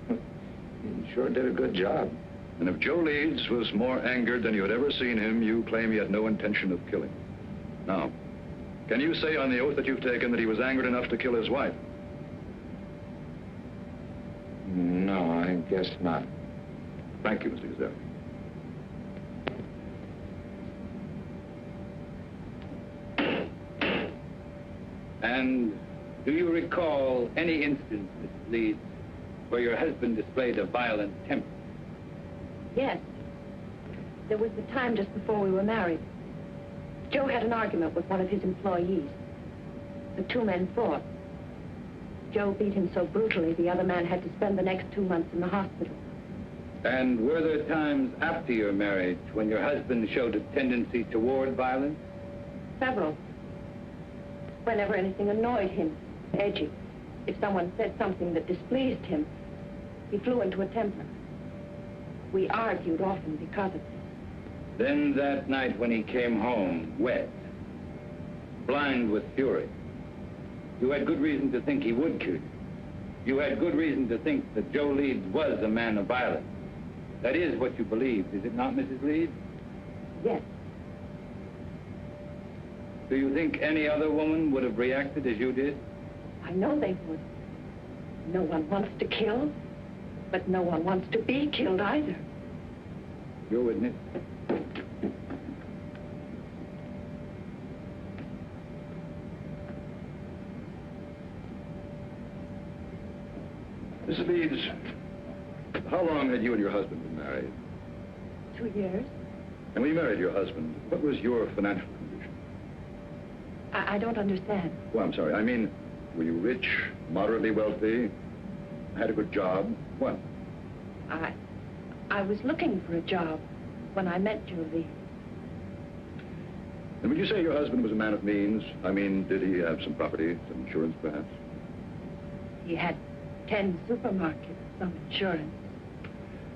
He sure did a good job. And if Joe Leeds was more angered than you had ever seen him, you claim he had no intention of killing him. Now, can you say on the oath that you've taken that he was angered enough to kill his wife? No, I guess not. Thank you, Mr. Kazarian. And do you recall any instance, Mrs. Leeds, where your husband displayed a violent temper? Yes. There was the time just before we were married. Joe had an argument with one of his employees. The 2 men fought. Joe beat him so brutally, the other man had to spend the next 2 months in the hospital. And were there times after your marriage when your husband showed a tendency toward violence? Several. Whenever anything annoyed him, edgy. If someone said something that displeased him, He flew into a temper. We argued often because of it. Then that night when he came home, wet, blind with fury, you had good reason to think he would kill you. You had good reason to think that Joe Leeds was a man of violence. That is what you believed, is it not, Mrs. Leeds? Yes. Do you think any other woman would have reacted as you did? I know they would. No one wants to kill, but no one wants to be killed either. You're with me. Mrs. Leeds, how long had you and your husband been married? 2 years. And when you married your husband, what was your financial condition? I don't understand. Oh, I'm sorry. I mean, were you rich, moderately wealthy, had a good job? What? I was looking for a job when I met Julie. And would you say your husband was a man of means? I mean, did he have some property, some insurance, perhaps? He had 10 supermarkets, some insurance.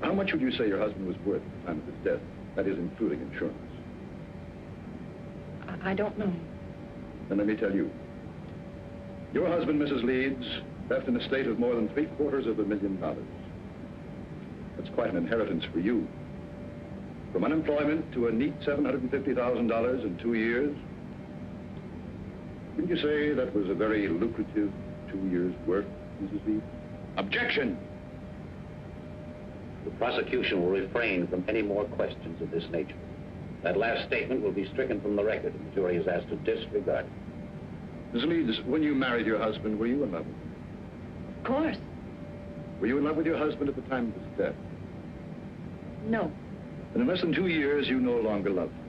How much would you say your husband was worth at the time of his death? That is, including insurance. I don't know. Then let me tell you. Your husband, Mrs. Leeds, left an estate of more than $750,000. That's quite an inheritance for you. From unemployment to a neat $750,000 in 2 years. Wouldn't you say that was a very lucrative 2 years' work, Mrs. Leeds? Objection! The prosecution will refrain from any more questions of this nature. That last statement will be stricken from the record, and the jury is asked to disregard it. Mrs. Leeds, when you married your husband, were you in love with him? Of course. Were you in love with your husband at the time of his death? No. And in less than 2 years, you no longer loved him.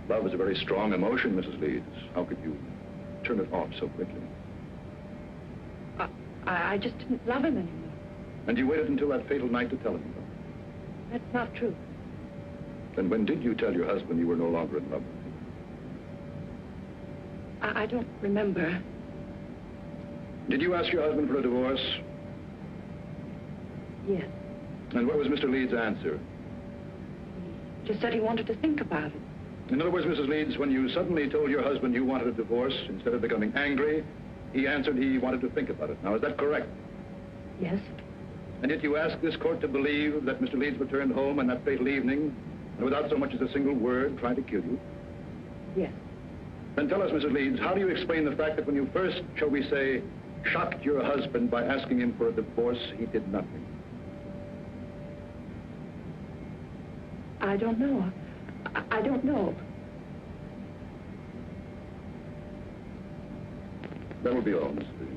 Love is a very strong emotion, Mrs. Leeds. How could you turn it off so quickly? I just didn't love him anymore. And you waited until that fatal night to tell him about it? That's not true. Then when did you tell your husband you were no longer in love with him? I don't remember. Did you ask your husband for a divorce? Yes. And what was Mr. Leeds' answer? He just said he wanted to think about it. In other words, Mrs. Leeds, when you suddenly told your husband you wanted a divorce, instead of becoming angry, he answered he wanted to think about it. Now, is that correct? Yes. And yet you asked this court to believe that Mr. Leeds returned home on that fatal evening, and without so much as a single word, tried to kill you? Yes. Then tell us, Mrs. Leeds, how do you explain the fact that when you first, shall we say, shocked your husband by asking him for a divorce, he did nothing? I don't know. I don't know. That will be all, Mrs. Leeds.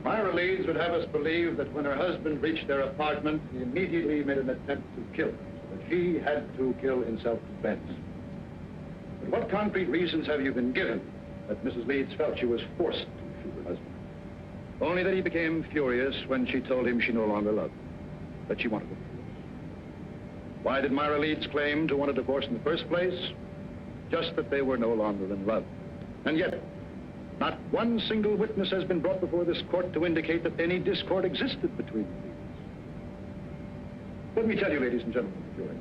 Myra Leeds would have us believe that when her husband reached their apartment, he immediately made an attempt to kill her, so that she had to kill in self-defense. But what concrete reasons have you been given that Mrs. Leeds felt she was forced to shoot her husband? Only that he became furious when she told him she no longer loved him, that she wanted a divorce. Why did Myra Leeds claim to want a divorce in the first place? Just that they were no longer in love. And yet, not one single witness has been brought before this court to indicate that any discord existed between the Leeds. Let me tell you, ladies and gentlemen of the jury,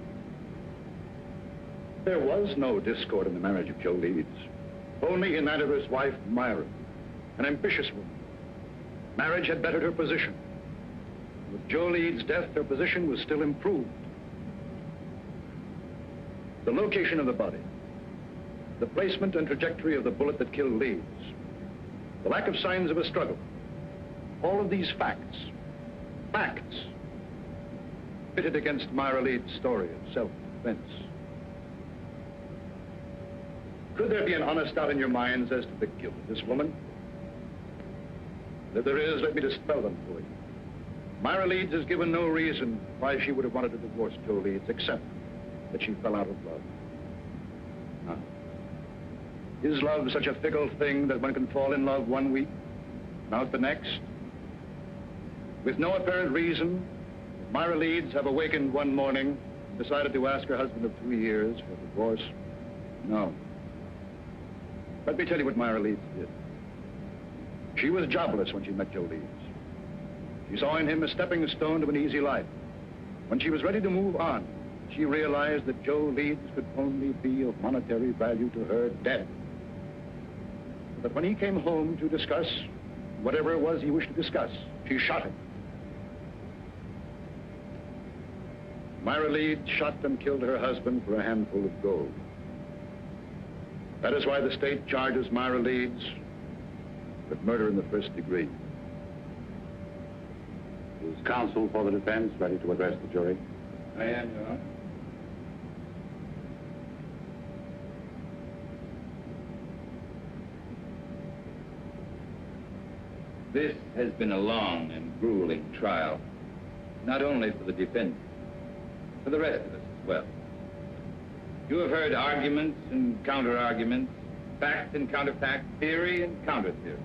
there was no discord in the marriage of Joe Leeds, only in that of his wife, Myra, an ambitious woman. Marriage had bettered her position. With Joe Leeds' death, her position was still improved. The location of the body, the placement and trajectory of the bullet that killed Leeds, the lack of signs of a struggle, all of these facts, pitted against Myra Leeds' story of self-defense. Could there be an honest doubt in your minds as to the guilt of this woman? And if there is, let me dispel them for you. Myra Leeds has given no reason why she would have wanted to divorce Joe Leeds, except that she fell out of love. Now, is love such a fickle thing that one can fall in love one week, and out the next? With no apparent reason, Myra Leeds have awakened one morning decided to ask her husband of 2 years for divorce? No. Let me tell you what Myra Leeds did. She was jobless when she met Joe Leeds. She saw in him a stepping stone to an easy life. When she was ready to move on, she realized that Joe Leeds could only be of monetary value to her dead. But when he came home to discuss whatever it was he wished to discuss, she shot him. Myra Leeds shot and killed her husband for a handful of gold. That is why the state charges Myra Leeds with murder in the first degree. Is counsel for the defense ready to address the jury? I am, Your Honor. This has been a long and grueling trial, not only for the defense, for the rest of us as well. You have heard arguments and counter-arguments, fact and counter-fact, theory and counter-theory.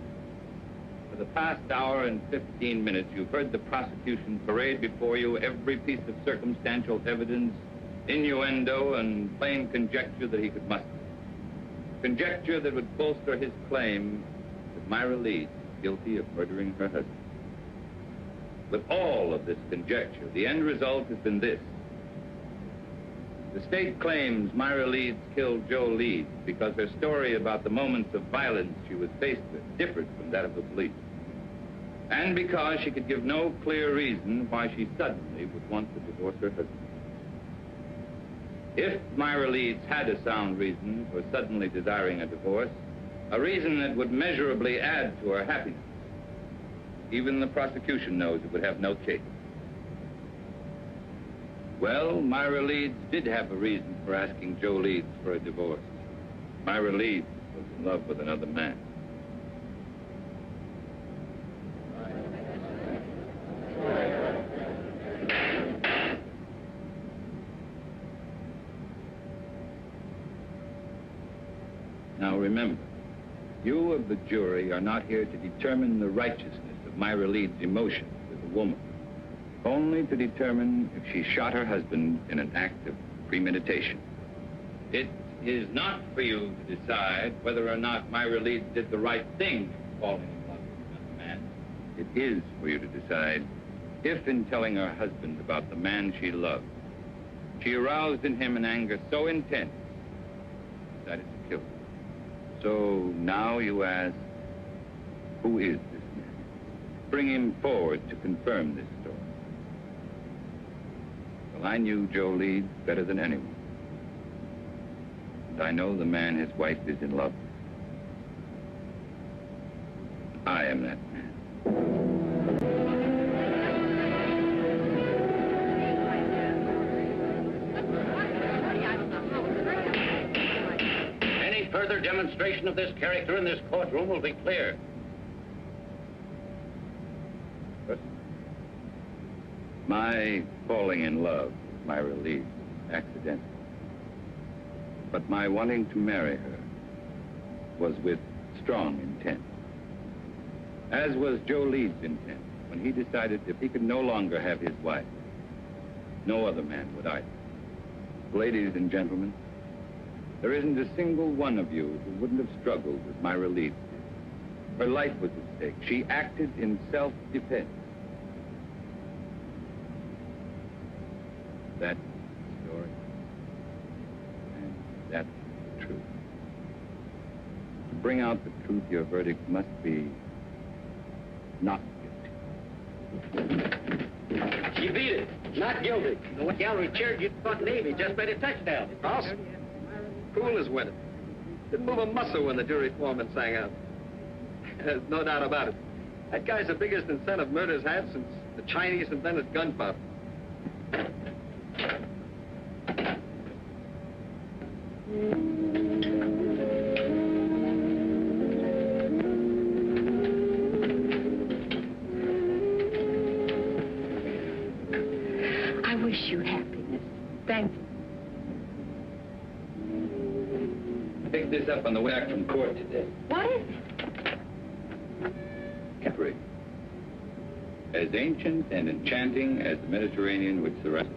For the past hour and 15 minutes, you've heard the prosecution parade before you every piece of circumstantial evidence, innuendo, and plain conjecture that he could muster. Conjecture that would bolster his claim that Myra Leeds is guilty of murdering her husband. With all of this conjecture, the end result has been this. The state claims Myra Leeds killed Joe Leeds because her story about the moments of violence she was faced with differed from that of the police. And because she could give no clear reason why she suddenly would want to divorce her husband. If Myra Leeds had a sound reason for suddenly desiring a divorce, a reason that would measurably add to her happiness, even the prosecution knows it would have no case. Well, Myra Leeds did have a reason for asking Joe Leeds for a divorce. Myra Leeds was in love with another man. Now remember, you of the jury are not here to determine the righteousness of Myra Leeds' emotions as a woman. Only to determine if she shot her husband in an act of premeditation. It is not for you to decide whether or not Myra Leeds did the right thing falling in love with another man. It is for you to decide if, in telling her husband about the man she loved, she aroused in him an anger so intense that it killed him. So now you ask, who is this man? Bring him forward to confirm this story. Well, I knew Joe Leeds better than anyone. And I know the man his wife is in love with. I am that man. Any further demonstration of this character in this courtroom will be clear. My falling in love with Myra Leeds was accidental. But my wanting to marry her was with strong intent. As was Joe Leeds' intent when he decided if he could no longer have his wife, no other man would either. Ladies and gentlemen, there isn't a single one of you who wouldn't have struggled with Myra Leeds. Her life was at stake. She acted in self-defense. That's the story. And that's the truth. To bring out the truth, your verdict must be not guilty. You beat it. Not guilty. The gallery cheered you thought Navy just made a touchdown. Awesome. Cool as winning. Didn't move a muscle when the jury foreman sang out. There's no doubt about it. That guy's the biggest incentive murder's had since the Chinese invented gunpowder. I wish you happiness. Thank you. Picked this up on the way back from court today. What is it? Capri. As ancient and enchanting as the Mediterranean which surrounds it.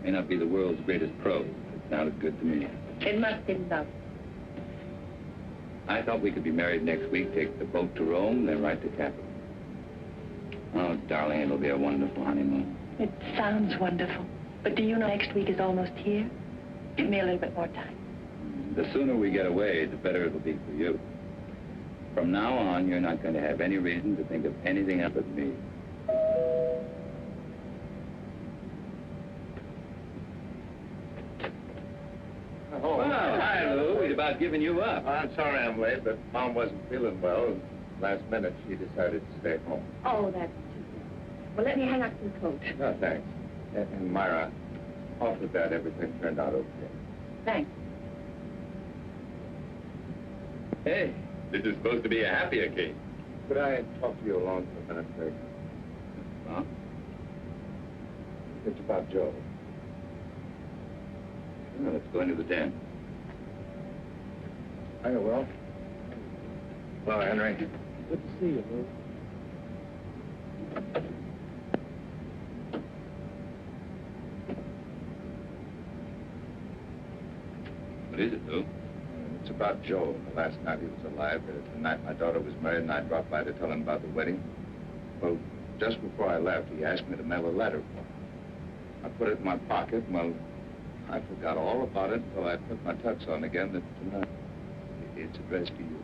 May not be the world's greatest prose, but it sounded good to me. It must be love. I thought we could be married next week, take the boat to Rome, then right to Capri. Oh, darling, it'll be a wonderful honeymoon. It sounds wonderful. But do you know next week is almost here? Give me a little bit more time. The sooner we get away, the better it'll be for you. From now on, you're not going to have any reason to think of anything else but me. Oh, Well, hi, Lou. We'd about given you up. I'm sorry I'm late, but Mom wasn't feeling well. Last minute, she decided to stay home. Oh, that's too bad. Well, let me hang up some coat. No, thanks. And Myra, off with that, everything turned out okay. Thanks. Hey, this is supposed to be a happy occasion. Could I talk to you alone for a minute, Craig? Huh? It's about Joe. Well, let's go into the den. Hiya, Will. Hello, Henry. Good to see you, Lou. What is it, Lou? It's about Joe. The last night he was alive, the night my daughter was married, and I dropped by to tell him about the wedding. Well, just before I left, he asked me to mail a letter for him. I put it in my pocket. Well, I forgot all about it until I put my tux on again tonight. It's addressed to you.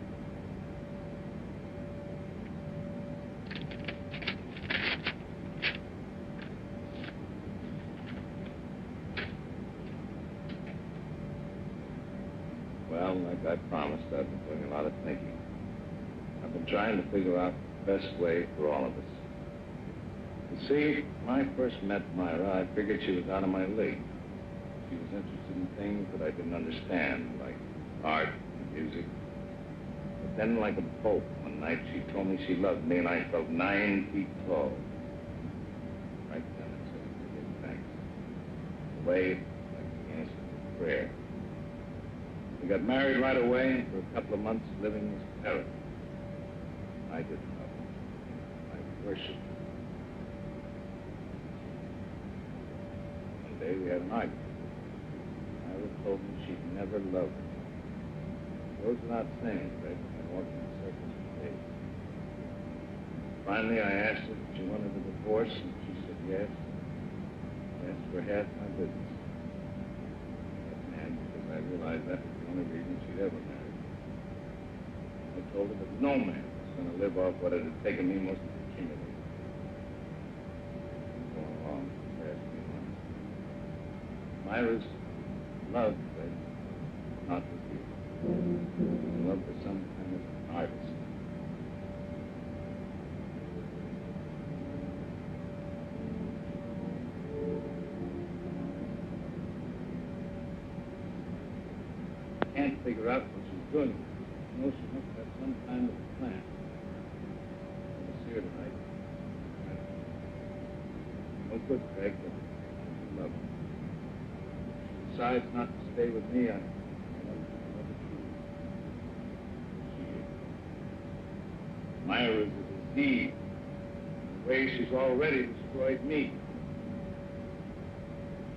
Well, like I promised, I've been doing a lot of thinking. I've been trying to figure out the best way for all of us. You see, when I first met Myra, I figured she was out of my league. She was interested in things that I didn't understand, like art and music. But then, like a bolt, one night she told me she loved me, and I felt 9 feet tall. Right then, I said, "Forget thanks." Away, like the answer to prayer. We got married right away, and for a couple of months, living was paradise. I didn't love her. I worshipped her. One day we had an argument. Myra told me she'd never loved me. It goes without saying, Fred, I walked in circles for days. Finally, I asked her if she wanted a divorce, and she said yes. Yes, for half my business. And because I realized that was the only reason she'd ever marry me. I told her that no man was going to live off what it had taken me most to accumulate. Going along the past few months. Myra's love, Fred, not with you. Love for some kind of artist. I can't figure out what she's doing. I know she must have some kind of plan. I'll see her tonight. No good, Craig, but I love her. If she decides not to stay with me, I love her too. She is. Myra's a disease. The way she's already destroyed me. I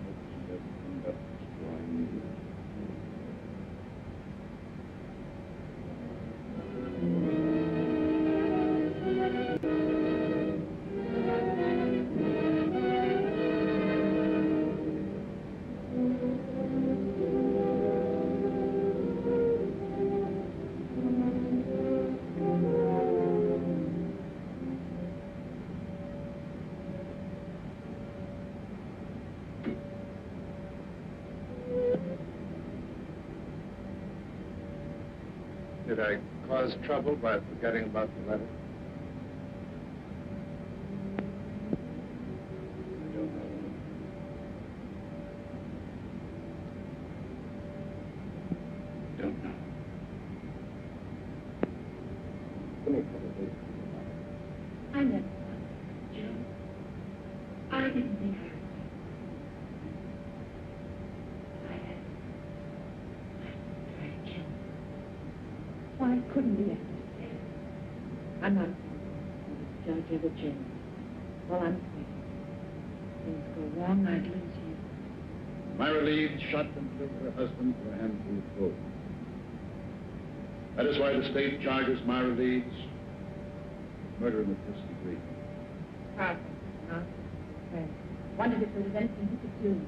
hope she doesn't end up destroying you. Did I cause trouble by forgetting about the letter? I don't know. Don't know. Give me a couple of days. I never thought, Joe. I didn't think I would. I had. I tried to kill him. Why couldn't he have just said it? I'm not the judge or the jury. All I'm saying, things go wrong, I'd lose you. Myra Leeds shot and killed her husband for a handful of gold. That is why the state charges Myra Leeds with murder in the first degree. Carlson, no. Well, wondered if there was anything he could do.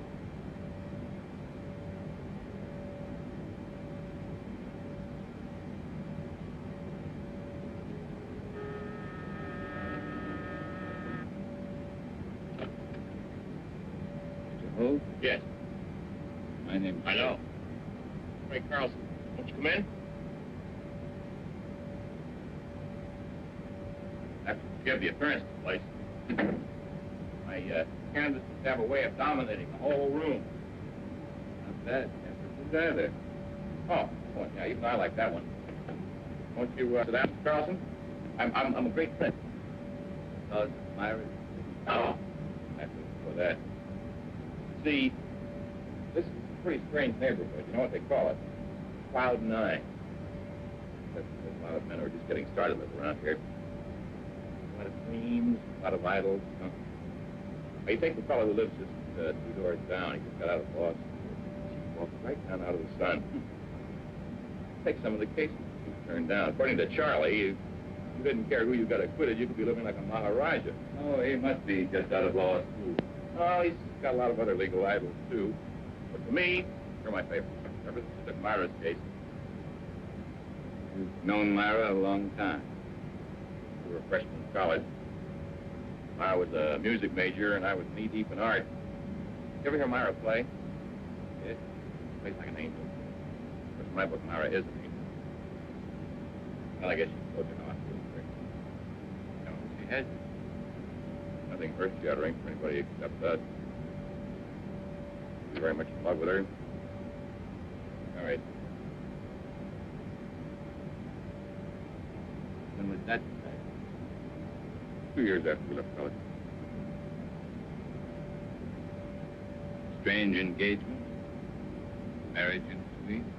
Who? Yes. My name's... I know. Frank Carlson. Won't you come in? After you have the appearance of the place, my canvases have a way of dominating the whole room. Not bad. Who's either? Oh, yeah, even I like that one. Won't you sit down, Mr. Carlson? I'm a great friend. Oh, Myra? Oh, that's for that. See, this is a pretty strange neighborhood. You know what they call it? Cloud 9. There's a lot of men who are just getting started live around here. A lot of dreams, a lot of idols. Huh? Well, you take the fellow who lives just 2 doors down. He just got out of Boston. She walked right down out of the sun. Take some of the cases he turned down. According to Charlie, you didn't care who you got acquitted. You could be living like a Maharaja. Oh, he must be just out of law school. Oh, he's got a lot of other legal idols, too. But for me, you're my favorite. Ever since you took Myra's case. You've known Myra a long time. We were freshmen in college. Myra was a music major, and I was knee-deep in art. You ever hear Myra play? Yes. Plays like an angel. Of course, in my book, Myra is an angel. Well, I guess you told you how I feel. No, she has you. Nothing earth-shattering for anybody except us. You're very much in love with her. All right. When was that? 2 years after we left college. Strange engagement? Marriage in Sweden?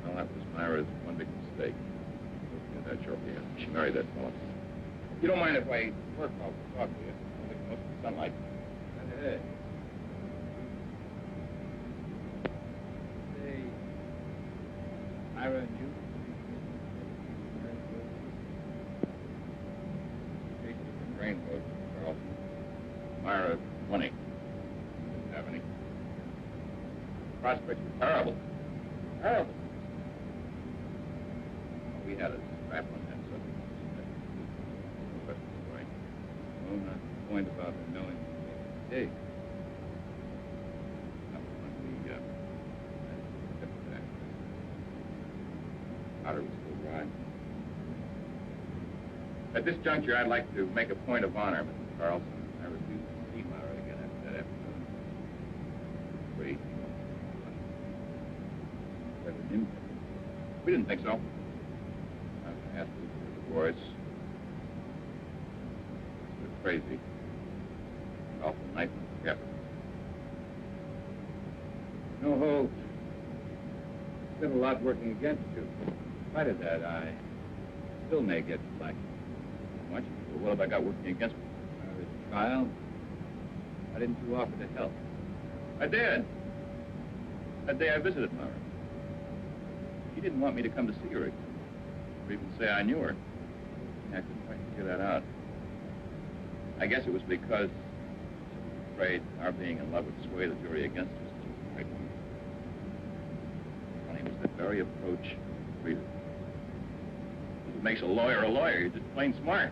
Well, that was Myra's one big mistake. Yeah, that shortly after she married that fellow. You don't mind if I work while we talk to you? I think most of the sunlight. Hey. Say, Myra and you? Rainbow, Carl. Myra, money. Didn't have any. Prospects were terrible. Terrible. We had a scrap on that subject. Oh, not the point about the knowing the day. That was when we kept that. Powder was still dry. At this juncture, I'd like to make a point of honor, Mr. Carlson. I refuse to see Myra again after that afternoon. Wait. We didn't think so. I was asked for a divorce. It was crazy. An awful nightmare together. No hope. Still a lot working against you. In spite of that, I still may get black. Much? Well, what have I got working against me? This trial, why didn't you offer to help? I did. That day I visited Myra. She didn't want me to come to see her again, or even say I knew her. I couldn't quite figure that out. I guess it was because she was afraid our being in love would sway the jury against us. She was right. Funny was that very approach of freedom. It makes a lawyer. You're just plain smart.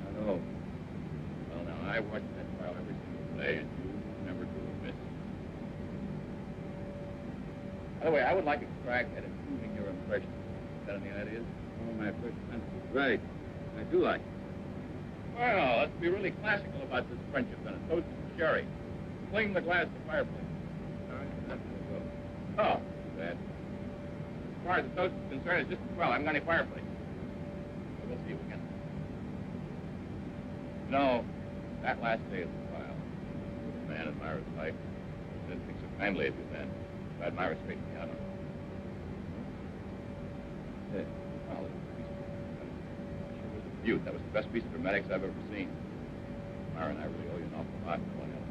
I know. Well, now, I watched that trial every single day, and you never do a miss. By the way, I would like a crack at improving your impression. Got any ideas? Oh, my first sentence is right. I do like it. Well, let's be really classical about this friendship, then. A toast to sherry. Fling the glass to fireplace. All right, that's going to go. Oh, that. As far as the toast is concerned, it's just as well. I haven't got any fireplace. So we'll see you again. You know, that last day of the trial, the man in Myra's life didn't think so kindly of you then. Glad Myra straightened me out on it. Yeah. Well, it was a piece of, she was a beaut. That was the best piece of dramatics I've ever seen. Myra and I really owe you an awful lot for one else.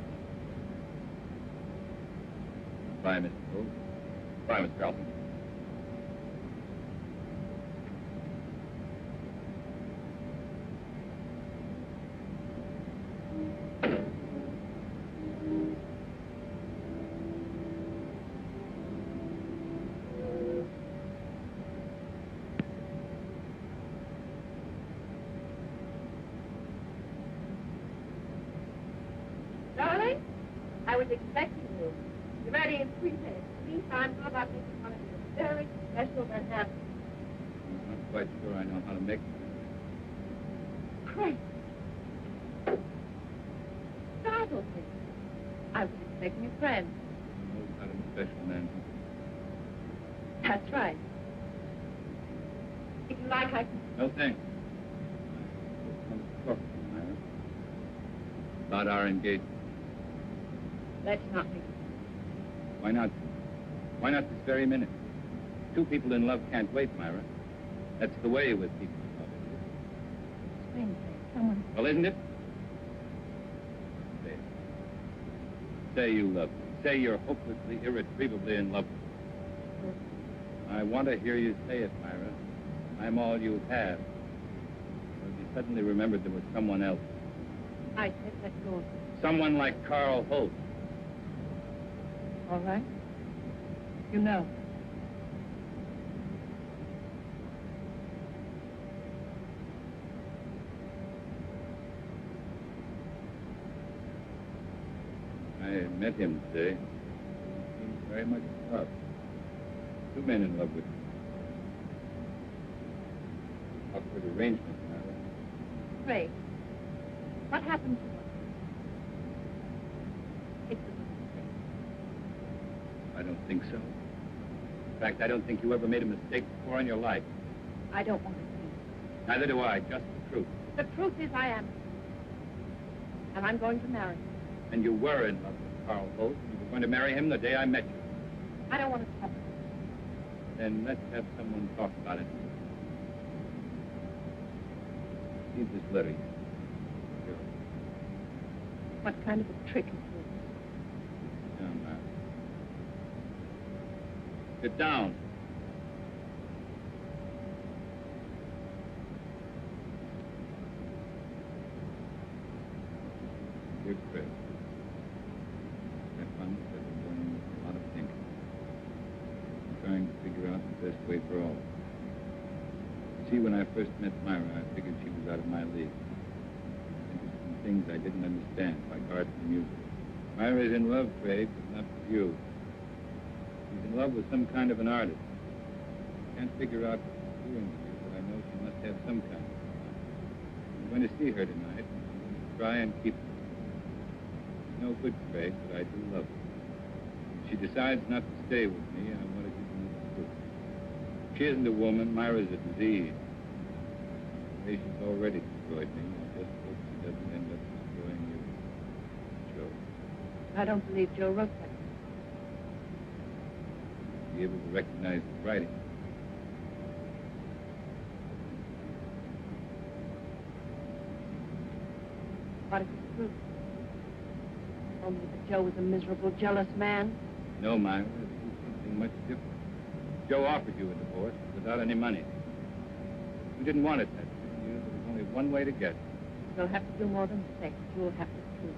Bye, Mr. Gould. Bye, Mr. Carlson. Darling, I was expecting you. You're ready in 3 minutes. Meantime, how about making one of your very special Manhattan? I'm not quite sure I know how to make it. Great. Startled me. I was expecting a friend. No kind of special man. That's right. If you like, I can... No thanks. I want to talk to you, Myra. About our engagement. Let's not be... Why not? Why not this very minute? Two people in love can't wait, Myra. That's the way with people in love, isn't it? Strange, someone... Well, isn't it? Say it. Say you love me. Say you're hopelessly, irretrievably in love with me. I want to hear you say it, Myra. I'm all you have. Or if you suddenly remembered there was someone else. I said let go. Someone like Carl Holt. All right. You know. I met him today. He seems very much in love. Two men in love with him. Awkward arrangement, Myra. Ray, what happened to us? It was a mistake. I don't think so. In fact, I don't think you ever made a mistake before in your life. I don't want to see. Neither do I, just the truth. The truth is I am. And I'm going to marry him. And you were in love with Carl Holt, and you were going to marry him the day I met you. I don't want to talk about it. Then let's have someone talk about it. See this letter. Here. What kind of a trick is this? Sit down, Myra. Sit down. Dear Chris, I found that I've done a lot of thinking. I'm trying to figure out the best way for all of us. See, when I first met Myra, I figured she was out of my league. Interested in things I didn't understand, like art and music. Myra's in love, Craig, but not with you. She's in love with some kind of an artist. I can't figure out what she's doing with you, but I know she must have some kind of fun. I'm going to see her tonight, and I'm going to try and keep her. She's no good, Craig, but I do love her. If she decides not to stay with me, I want to give her the truth. She isn't a woman. Myra's a disease. The way she's already destroyed me, I just hope she doesn't end up destroying you. Joe. I don't believe Joe wrote that. Be able to recognize the writing. What if it's true? Only that Joe was a miserable, jealous man. No, Myra, it's something much different. Joe offered you a divorce without any money. You didn't want it that way. You knew there was only one way to get it. You'll have to do more than sex. You'll have to choose.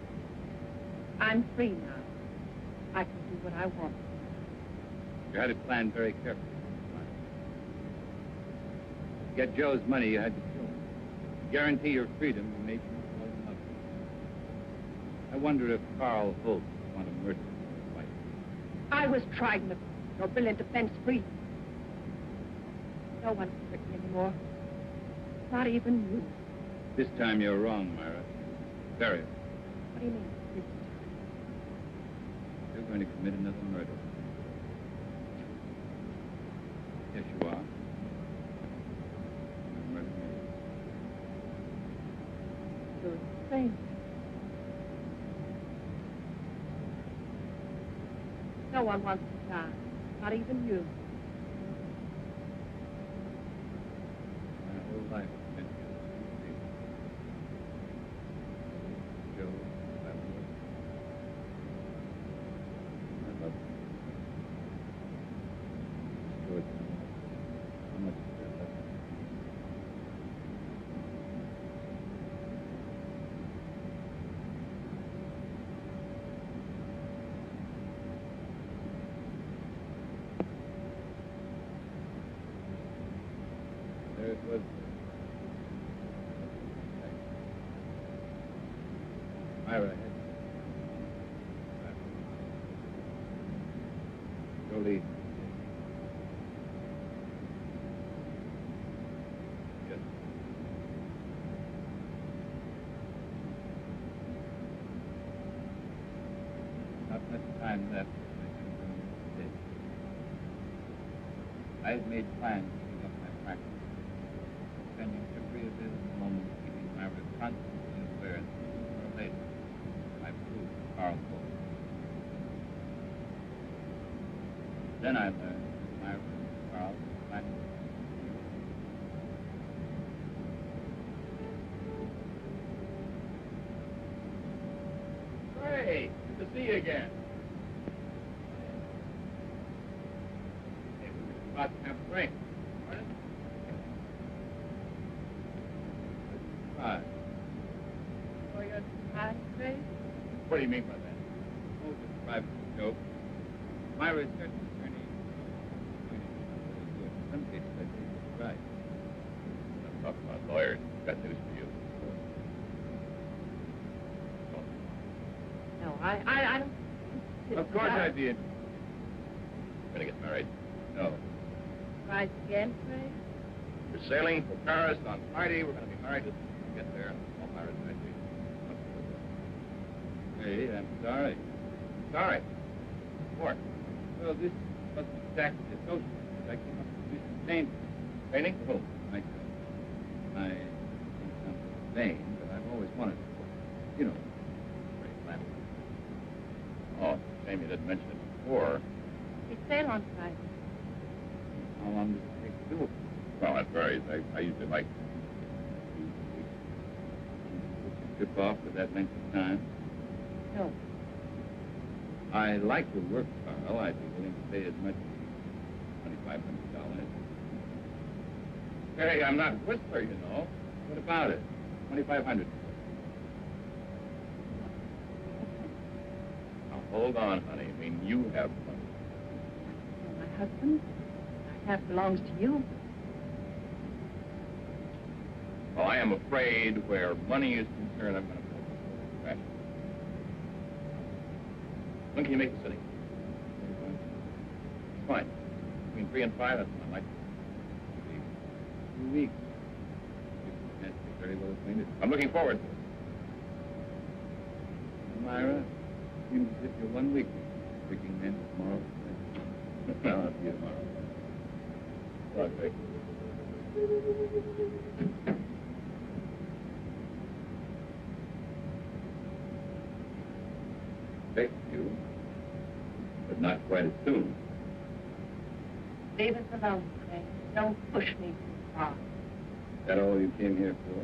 I'm free now. I can do what I want. You had it planned very carefully. To get Joe's money, you had to kill him. To guarantee your freedom, you made him fall in love with you. I wonder if Carl Holt would want to murder his wife. I was trying to your brilliant defense free. No one can hurt me anymore. Not even you. This time you're wrong, Myra. Very wrong. What do you mean, this time? You're going to commit another murder. Yes, you are. Murder me. You're insane. No one wants to die. Not even you. My whole life has been Joe, I love you. There it was. Myra, Jolie. Yes. Not much time left. I've made plans to give up my practice, spending every available moment keeping Myra constantly aware that sooner or later I proved Carl Cole. Then I learned that Myra and Carl were planning to Hey, good to see you again. about to have a break. Right. For your time, Ray? What do you mean by that? Oh, just a private joke. My research attorney in some cases I think it's right. I'm talking about lawyers. Got news for you. No, I don't. Of course I'd be in. Gonna get married? No. Rise again, Ray? We're sailing for Paris on Friday. We're gonna be married as soon as we get there. All married next week. Hey, I'm sorry. Sorry. What? Well, this wasn't exactly a social. I came up with this name. Training? Oh, myself. I think I'm vain, but I've always wanted to. You know. Great plan. Oh, shame you didn't mention it before. We sail on Friday. How long does it take to do it? Well, that varies. I usually like Would you trip off with that length of time? No. I like your work, Carl. I'd be willing to pay as much as $2,500. Hey, I'm not a whistler, you know. What about it? $2,500. Now, hold on, honey. I mean, you have money. My husband? That belongs to you. Well, I am afraid where money is concerned, I'm going to pull the crash. When can you make the city? Fine. Between 3 and 5, that's what I like. 2 weeks. That's very well acquainted. I'm looking forward to it. Myra, seems as if you're 1 week. Freaking men tomorrow. Well, I'll see you tomorrow. Well, great. Expect you, but not quite as soon. Leave us alone, Ray. Don't push me too far. Is that all you came here for?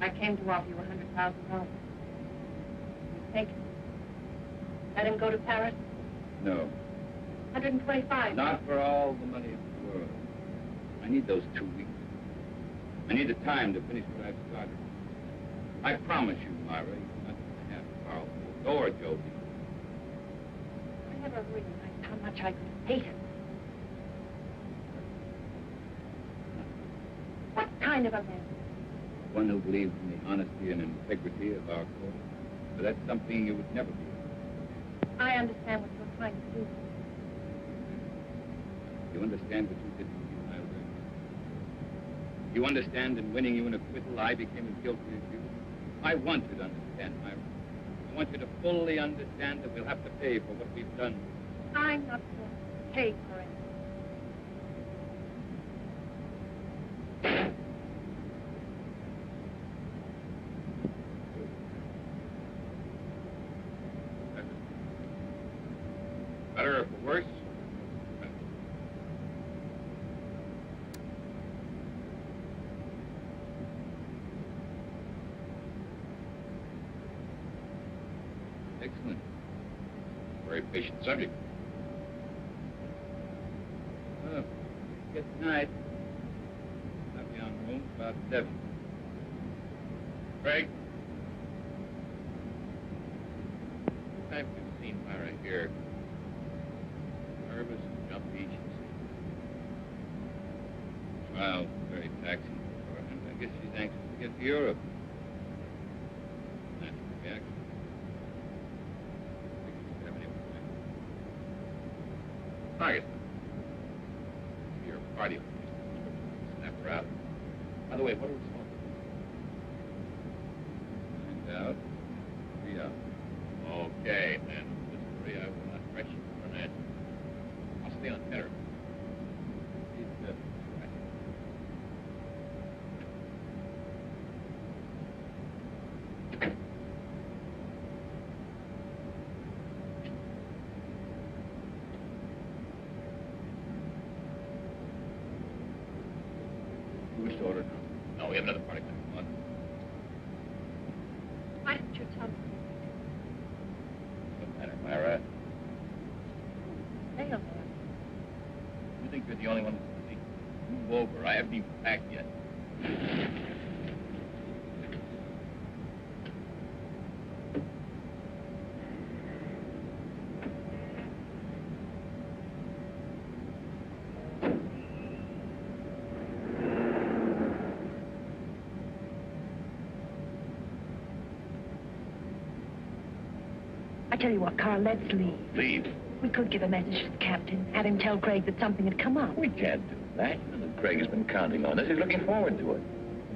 I came to offer you $100,000. You take it. Let him go to Paris? No. 125. Not for all the money in the world. I need those 2 weeks. I need the time to finish what I've started. I promise you, Myra, you're not going to have Carl or Joby. I never realized how much I could hate him. What kind of a man? One who believes in the honesty and integrity of our code. But that's something you would never be. I understand what you're trying to do. You understand what you did to me, Myra? You understand in winning you an acquittal, I became as guilty as you? I want you to understand, Myra. I want you to fully understand that we'll have to pay for what we've done. I'm not going to pay for it. Better or for worse? Excellent. Very patient subject. Oh, good night. I'll be on room about 7. Craig? I've seen Myra here. Nervous and jumpy, she seems. trial's very taxing for her, and I guess she's anxious to get to Europe. Natural reaction. Target. Your party. Snap her out. By the way, what are we smoking? Find out. 3 hours. Okay, then. Miss Maria, I will not press you for an answer. I'll stay on tenor. Order. No, we have another party coming on. Why didn't you tell me? What's the matter, Myra? Stay over there. You think you're the only one who's busy? Move over. I haven't even packed yet. I tell you what, Carl, let's leave. Leave? We could give a message to the captain, have him tell Craig that something had come up. We can't do that. Craig has been counting on us. He's looking forward to it.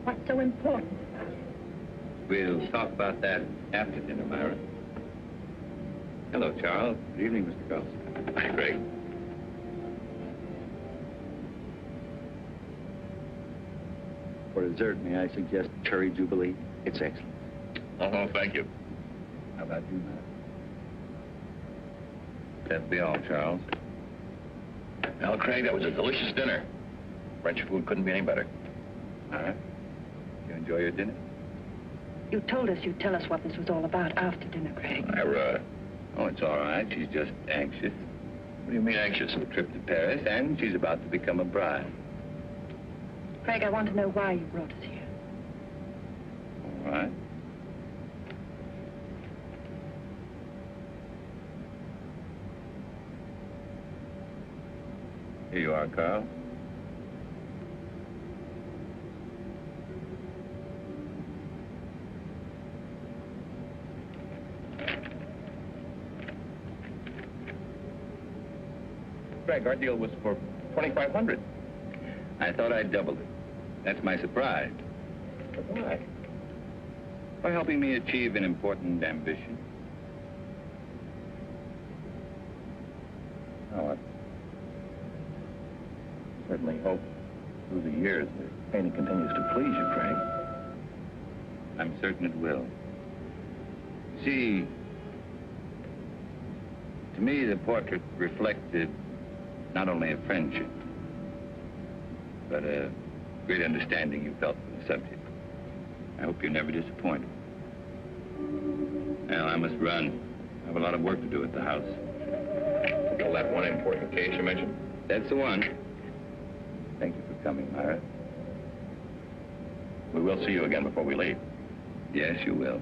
What's so important about it? We'll talk about that after dinner, Myra. Hello, Charles. Good evening, Mr. Carlson. Hi, Craig. For dessert, may I suggest cherry jubilee? It's excellent. Oh, thank you. How about you, Myra? That'd be all, Charles. Well, Craig, that was a delicious dinner. French food couldn't be any better. All right. You enjoy your dinner? You told us you'd tell us what this was all about after dinner, Craig. Myra. Oh, it's all right. She's just anxious. What do you mean anxious? A trip to Paris, and she's about to become a bride. Craig, I want to know why you brought us here. All right. Here you are, Carl. Craig, our deal was for $2,500. I thought I'd double it. That's my surprise. But why? For helping me achieve an important ambition. Oh, I certainly hope through the years the painting continues to please you, Craig. I'm certain it will. See, to me, the portrait reflected not only a friendship, but a great understanding you felt for the subject. I hope you're never disappointed. Well, I must run. I have a lot of work to do at the house. Still that one important case you mentioned? That's the one. Thank you for coming, Myra. We will see you again before we leave. Yes, you will.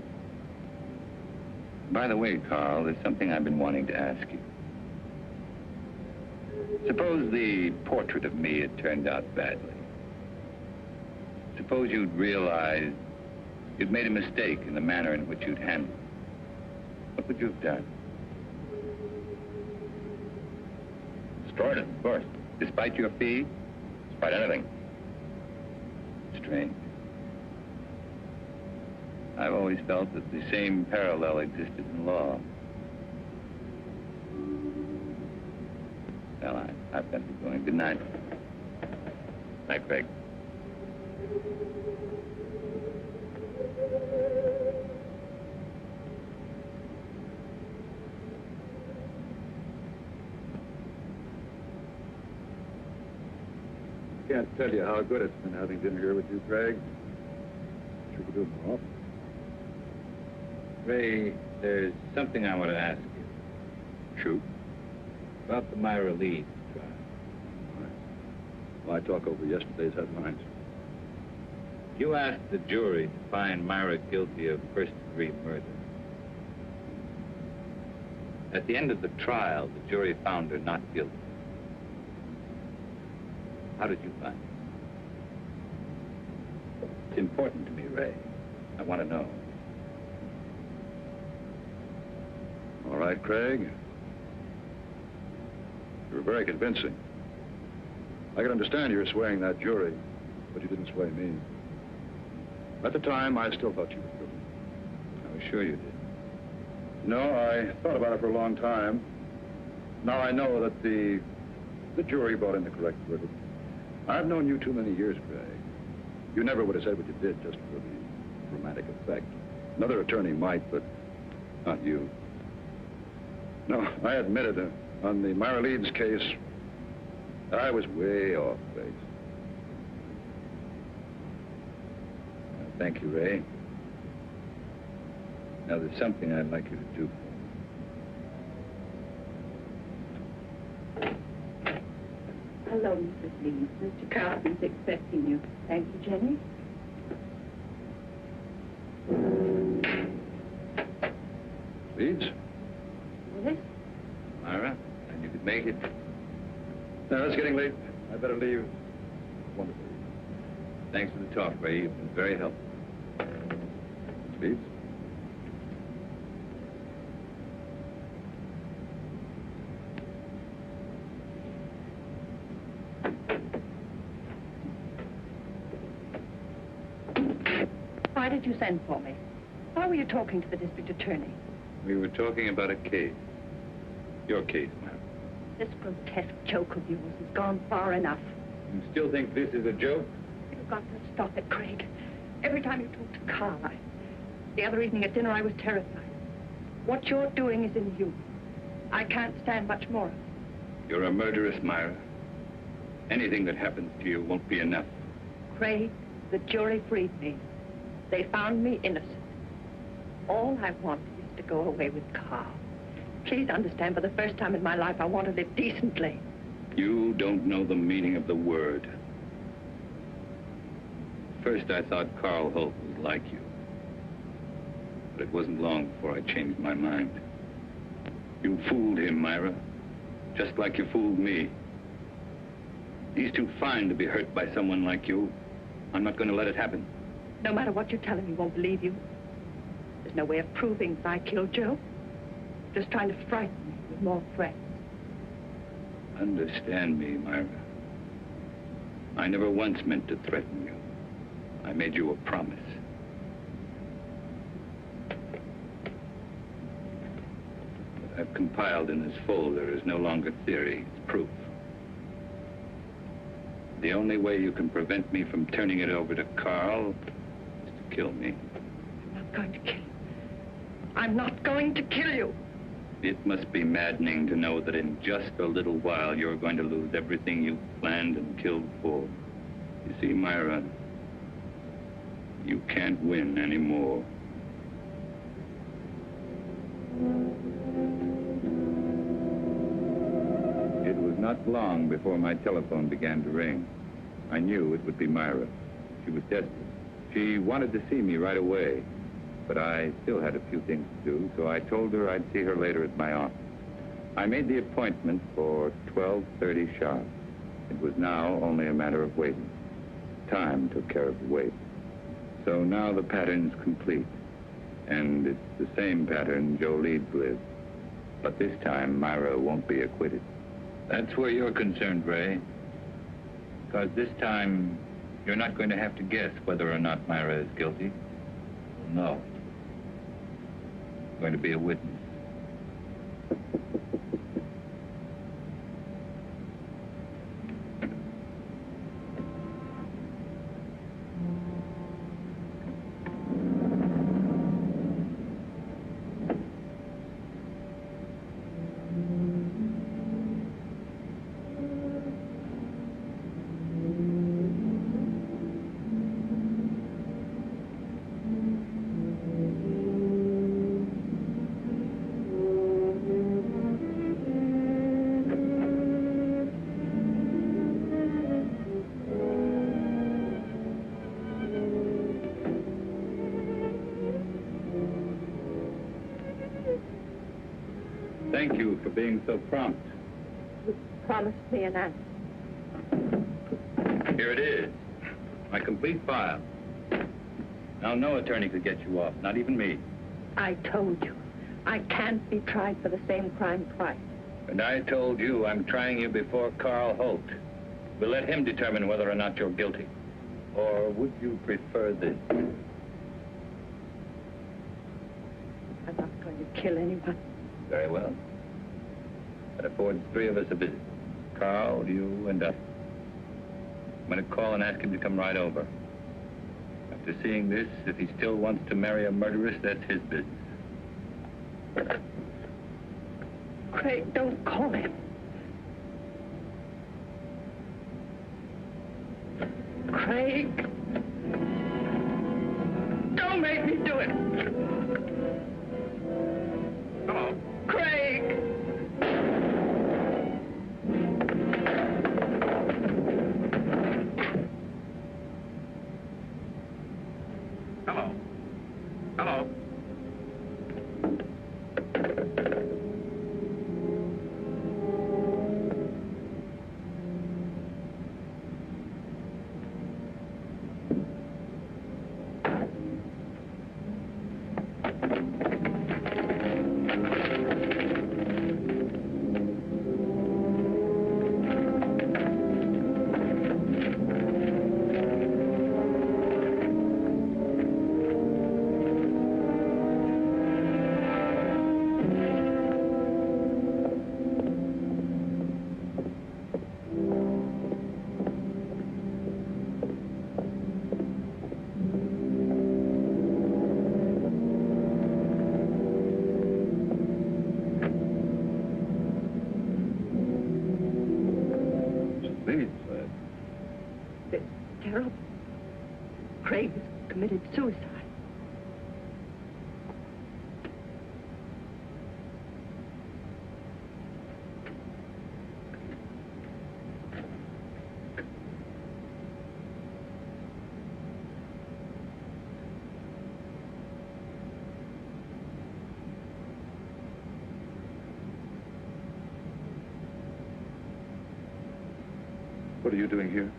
By the way, Carl, there's something I've been wanting to ask you. Suppose the portrait of me had turned out badly. Suppose you'd realized you'd made a mistake in the manner in which you'd handled it. What would you have done? Destroyed it, of course. Despite your fee? Despite anything. Strange. I've always felt that the same parallel existed in law. Well, I've got to be going. Good night. Night, Craig. Can't tell you how good it's been having dinner here with you, Craig. Sure could do it more often. Ray, there's something I want to ask you. Shoot. About the Myra Leeds trial. Well, I talk over yesterday's headlines. You asked the jury to find Myra guilty of first-degree murder. At the end of the trial, the jury found her not guilty. How did you find her? important to me, Ray. I want to know. All right, Craig. You were very convincing. I can understand you're swaying that jury, but you didn't sway me. At the time, I still thought you were guilty. I was sure you did. No, I thought about it for a long time. Now I know that the jury brought in the correct verdict. I've known you too many years, Craig. You never would have said what you did just for the dramatic effect. Another attorney might, but not you. No, I admit it. On the Myra Leeds case, I was way off base. Thank you, Ray. Now, there's something I'd like you to do for me. Hello, Mrs. Leeds. Mr. Carlton's expecting you. Thank you, Jenny. Leeds? Yes? Myra, and you could make it. No, it's getting late. I better leave. Wonderful. Thanks for the talk, Ray. You've been very helpful. Leeds? Why did you send for me? Why were you talking to the district attorney? We were talking about a case. Your case, Myra. This grotesque joke of yours has gone far enough. You still think this is a joke? You've got to stop it, Craig. Every time you talk to Carl, the other evening at dinner, I was terrified. What you're doing is inhuman. I can't stand much more of it. You're a murderess, Myra. Anything that happens to you won't be enough. Craig, the jury freed me. They found me innocent. All I want is to go away with Carl. Please understand, for the first time in my life, I want to live decently. You don't know the meaning of the word. First, I thought Carl Holt was like you. But it wasn't long before I changed my mind. You fooled him, Myra. Just like you fooled me. He's too fine to be hurt by someone like you. I'm not going to let it happen. No matter what you tell him, he won't believe you. There's no way of proving that I killed Joe. Just trying to frighten me with more threats. Understand me, Myra. I never once meant to threaten you. I made you a promise. What I've compiled in this folder is no longer theory, it's proof. The only way you can prevent me from turning it over to Carl is to kill me. I'm not going to kill you. I'm not going to kill you. It must be maddening to know that in just a little while you're going to lose everything you planned and killed for. You see, Myra, you can't win anymore. It was not long before my telephone began to ring. I knew it would be Myra. She was desperate. She wanted to see me right away. But I still had a few things to do, so I told her I'd see her later at my office. I made the appointment for 12:30 sharp. It was now only a matter of waiting. Time took care of the wait. So now the pattern's complete. And it's the same pattern Joe Leeds with. But this time, Myra won't be acquitted. That's where you're concerned, Ray. Because this time, you're not going to have to guess whether or not Myra is guilty. No. Going to be a witness. Thank you for being so prompt. You promised me an answer. Here it is. My complete file. Now, no attorney could get you off, not even me. I told you, I can't be tried for the same crime twice. And I told you I'm trying you before Carl Holt. We'll let him determine whether or not you're guilty. Or would you prefer this? I'm not going to kill anyone. Very well. That affords three of us a visit. Carl, you, and I. I'm going to call and ask him to come right over. After seeing this, if he still wants to marry a murderess, that's his business. Craig, don't call him. Craig. Don't make me do it. Oh, Craig. Hello. Hello. Terrible. Craig has committed suicide. What are you doing here?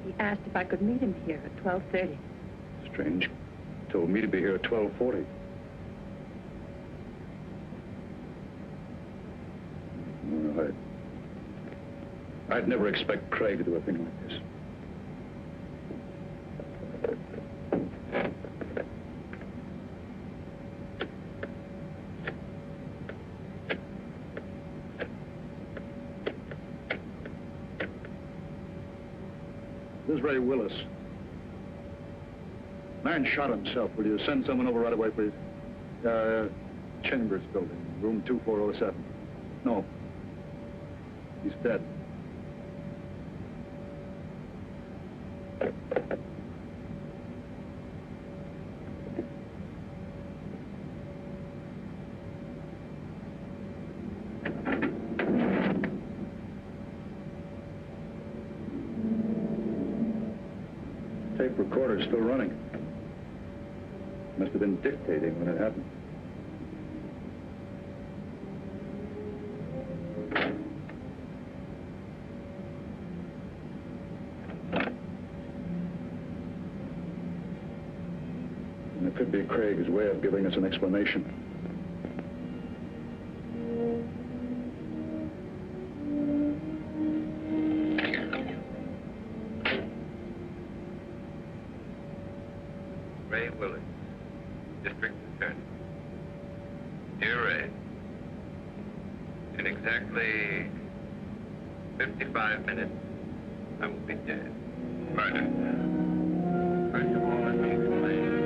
He asked if I could meet him here at 12:30. Strange. Told me to be here at 12:40. Well, I'd never expect Craig to do a thing like this. This is Ray Willis. Man shot himself. Will you send someone over right away, please? Chambers building, room 2407. No. He's dead. Tape recorder's still running. Must have been dictating when it happened. And it could be Craig's way of giving us an explanation. Ray Willis, District Attorney. Dear Ray, in exactly 55 minutes, I will be dead. Murdered. First of all, let me explain.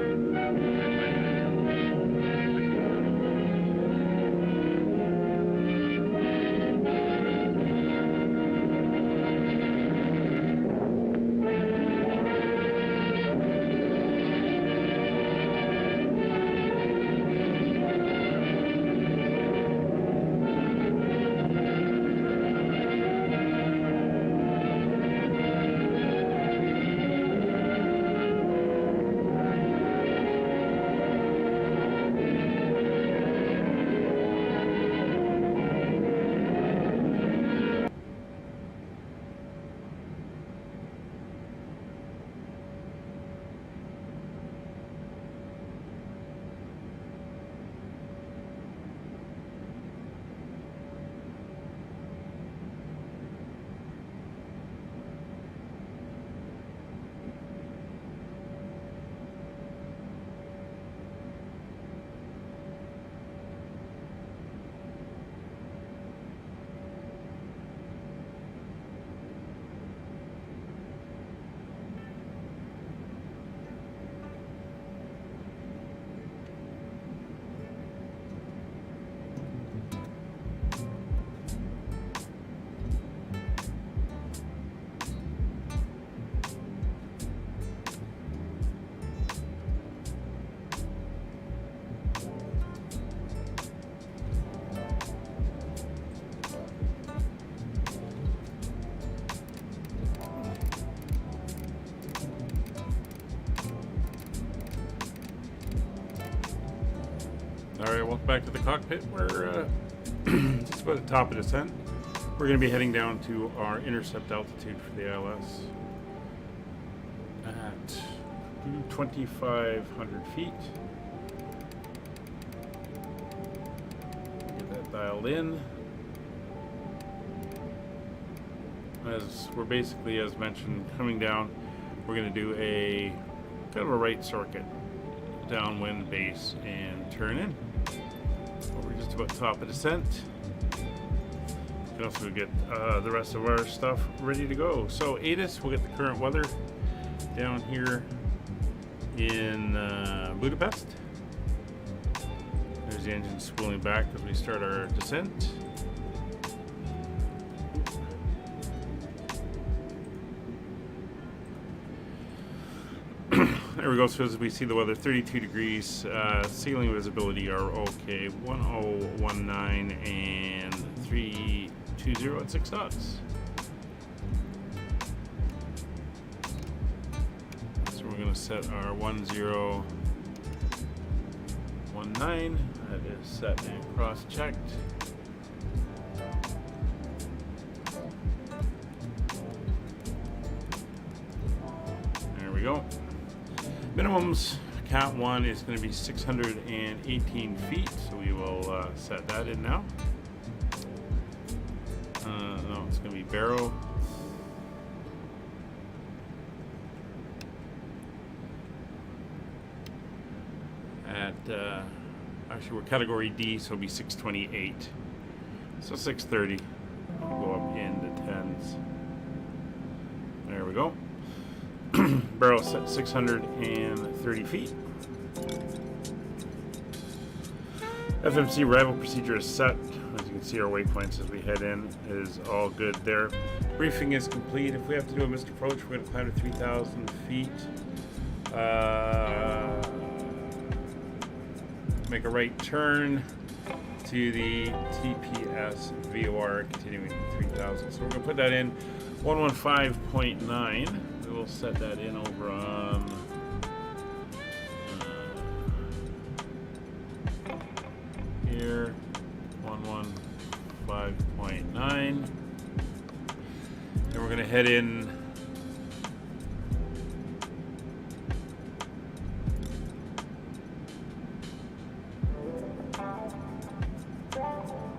Alright, welcome back to the cockpit. We're just about the top of descent. We're going to be heading down to our intercept altitude for the ILS at 2,500 feet. Get that dialed in. As we're basically, as mentioned, coming down, we're going to do a kind of a right circuit, downwind base, and turn in. We're just about top of descent. We can also get the rest of our stuff ready to go. So ATIS, we'll get the current weather down here in Budapest. There's the engine spooling back as we start our descent. There we go. So as we see the weather, 32 degrees, ceiling visibility are okay, 1019 and 320 at 6 knots. So we're going to set our 1019. That is set and cross-checked. There we go. Minimums, Cat 1 is going to be 618 feet, so we will set that in now. No, it's going to be Barrow. At, actually we're Category D, so it'll be 628. So 630, we'll go up into 10s. There we go. Barrel set 630 feet. FMC arrival procedure is set. As you can see, our waypoints as we head in is all good there. Briefing is complete. If we have to do a missed approach, we're going to climb to 3,000 feet. Make a right turn to the TPS VOR, continuing to 3,000. So we're going to put that in 115.9. We'll set that in over on here, 115.9, and we're going to head in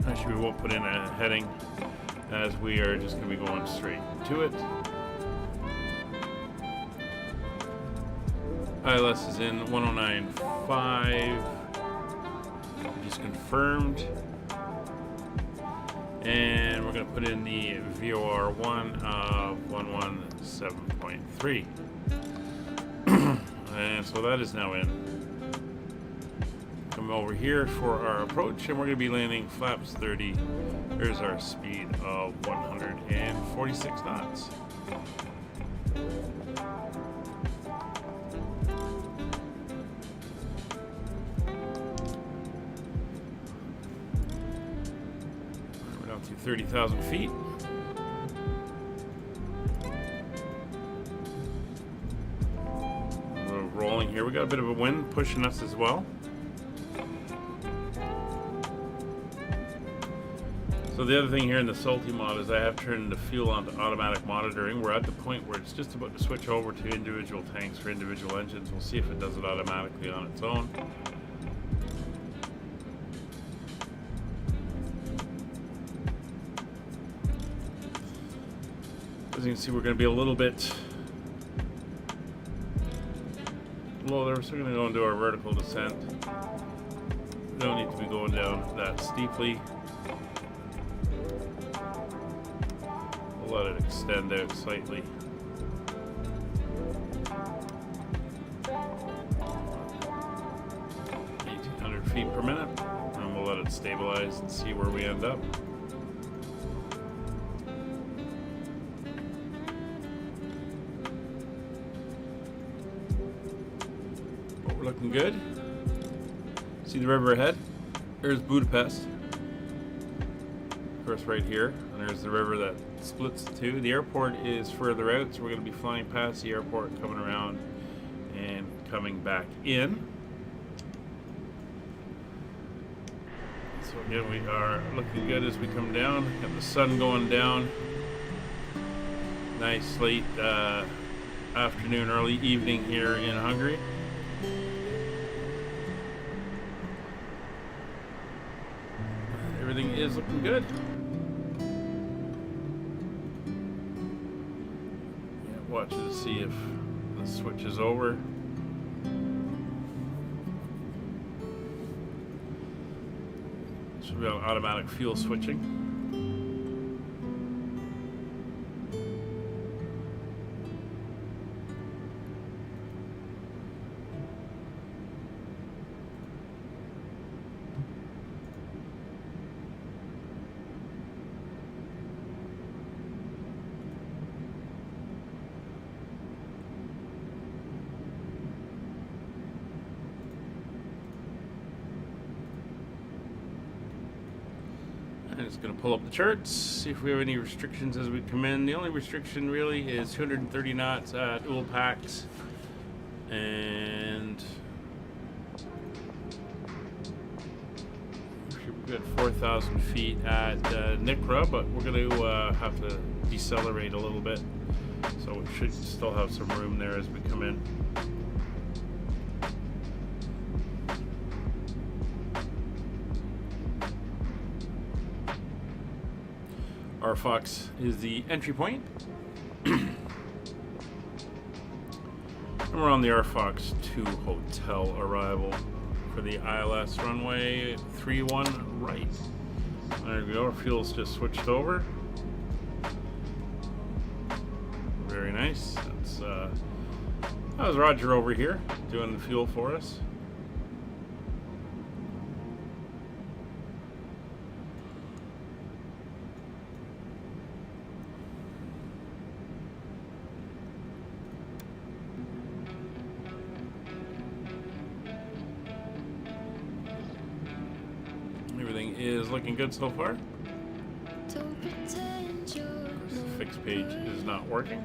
actually we won't put in a heading as we are just going to be going straight to it. ILS is in 109.5, just confirmed, and we're going to put in the VOR1 of 117.3, and so that is now in. Come over here for our approach, and we're going to be landing flaps 30. Here's our speed of 146 knots. We're down to 30,000 feet. We're rolling here. We got a bit of a wind pushing us as well. So the other thing here in the Salty mod is I have turned the fuel on to automatic monitoring. We're at the point where it's just about to switch over to individual tanks for individual engines. We'll see if it does it automatically on its own. As you can see, we're going to be a little bit low there. We're still going to go into our vertical descent. We don't need to be going down that steeply. Let it extend out slightly. 1,800 feet per minute, and we'll let it stabilize and see where we end up. But we're looking good. See the river ahead? There's Budapest. Of course, right here, and there's the river that splits the two. The airport is further out, so we're going to be flying past the airport, coming around and coming back in. So again, we are looking good as we come down. Got the sun going down. Nice late afternoon, early evening here in Hungary. Everything is looking good. Yeah, watch to see if the switch is over. Should be on automatic fuel switching. And it's going to pull up the charts, see if we have any restrictions as we come in. The only restriction really is 230 knots at Ulpax, and should be good 4,000 feet at Nikra, but we're going to have to decelerate a little bit, so we should still have some room there as we come in. Our Fox is the entry point. And we're on the RFox 2 hotel arrival for the ILS runway 31 right. There we go, our fuel's just switched over. Very nice. That was Roger over here doing the fuel for us. Everything is looking good so far. The fixed page is not working.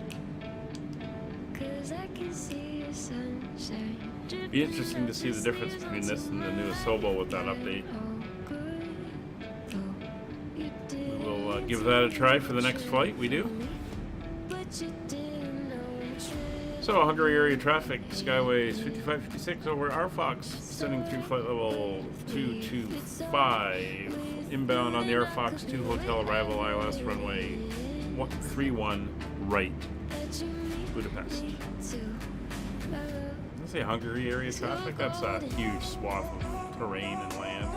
Be interesting to see the difference between this and the new Asobo with that update. We'll give that a try for the next flight we do. So, Hungary area traffic, Skyways 5556 over RFox, descending through flight level 225, inbound on the RFox 2 hotel arrival ILS runway 31 right, Budapest. Let's say Hungary area traffic, that's a huge swath of terrain and land.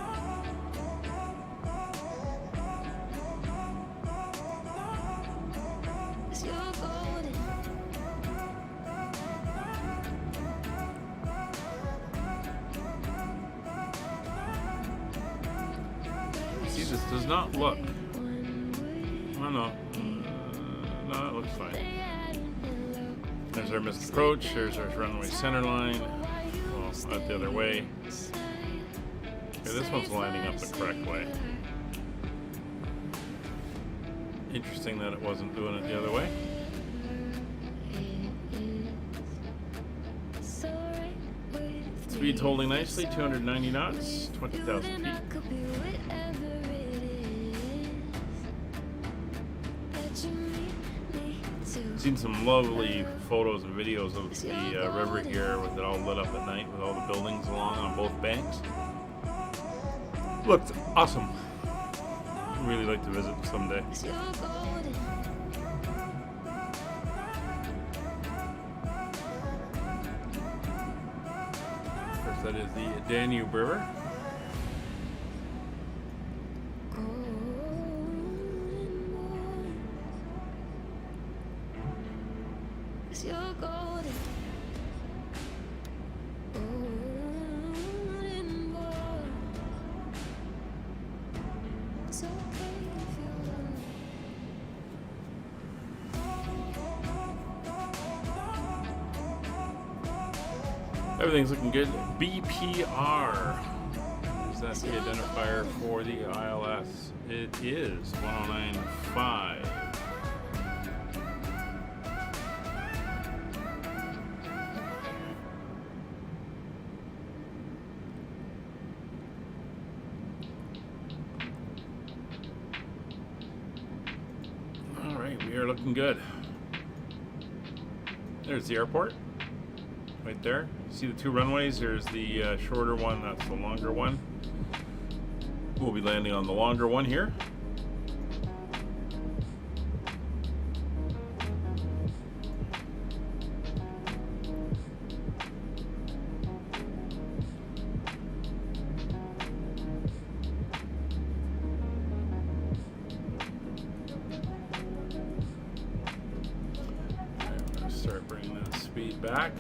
This does not look. Oh no. No, it looks fine. There's our missed approach. There's our runway center line. Well, not the other way. Okay, this one's lining up the correct way. Interesting that it wasn't doing it the other way. Speed's holding nicely, 290 knots, 20,000 feet. Seen some lovely photos and videos of the river here with it all lit up at night with all the buildings along on both banks. Looked awesome. I'd really like to visit someday. Of course, that is the Danube River. Everything's looking good. BPR. Is that the identifier for the ILS? It is 1095. are looking good. There's the airport, right there. See the two runways? There's the shorter one, that's the longer one. We'll be landing on the longer one here. Start bringing that speed back.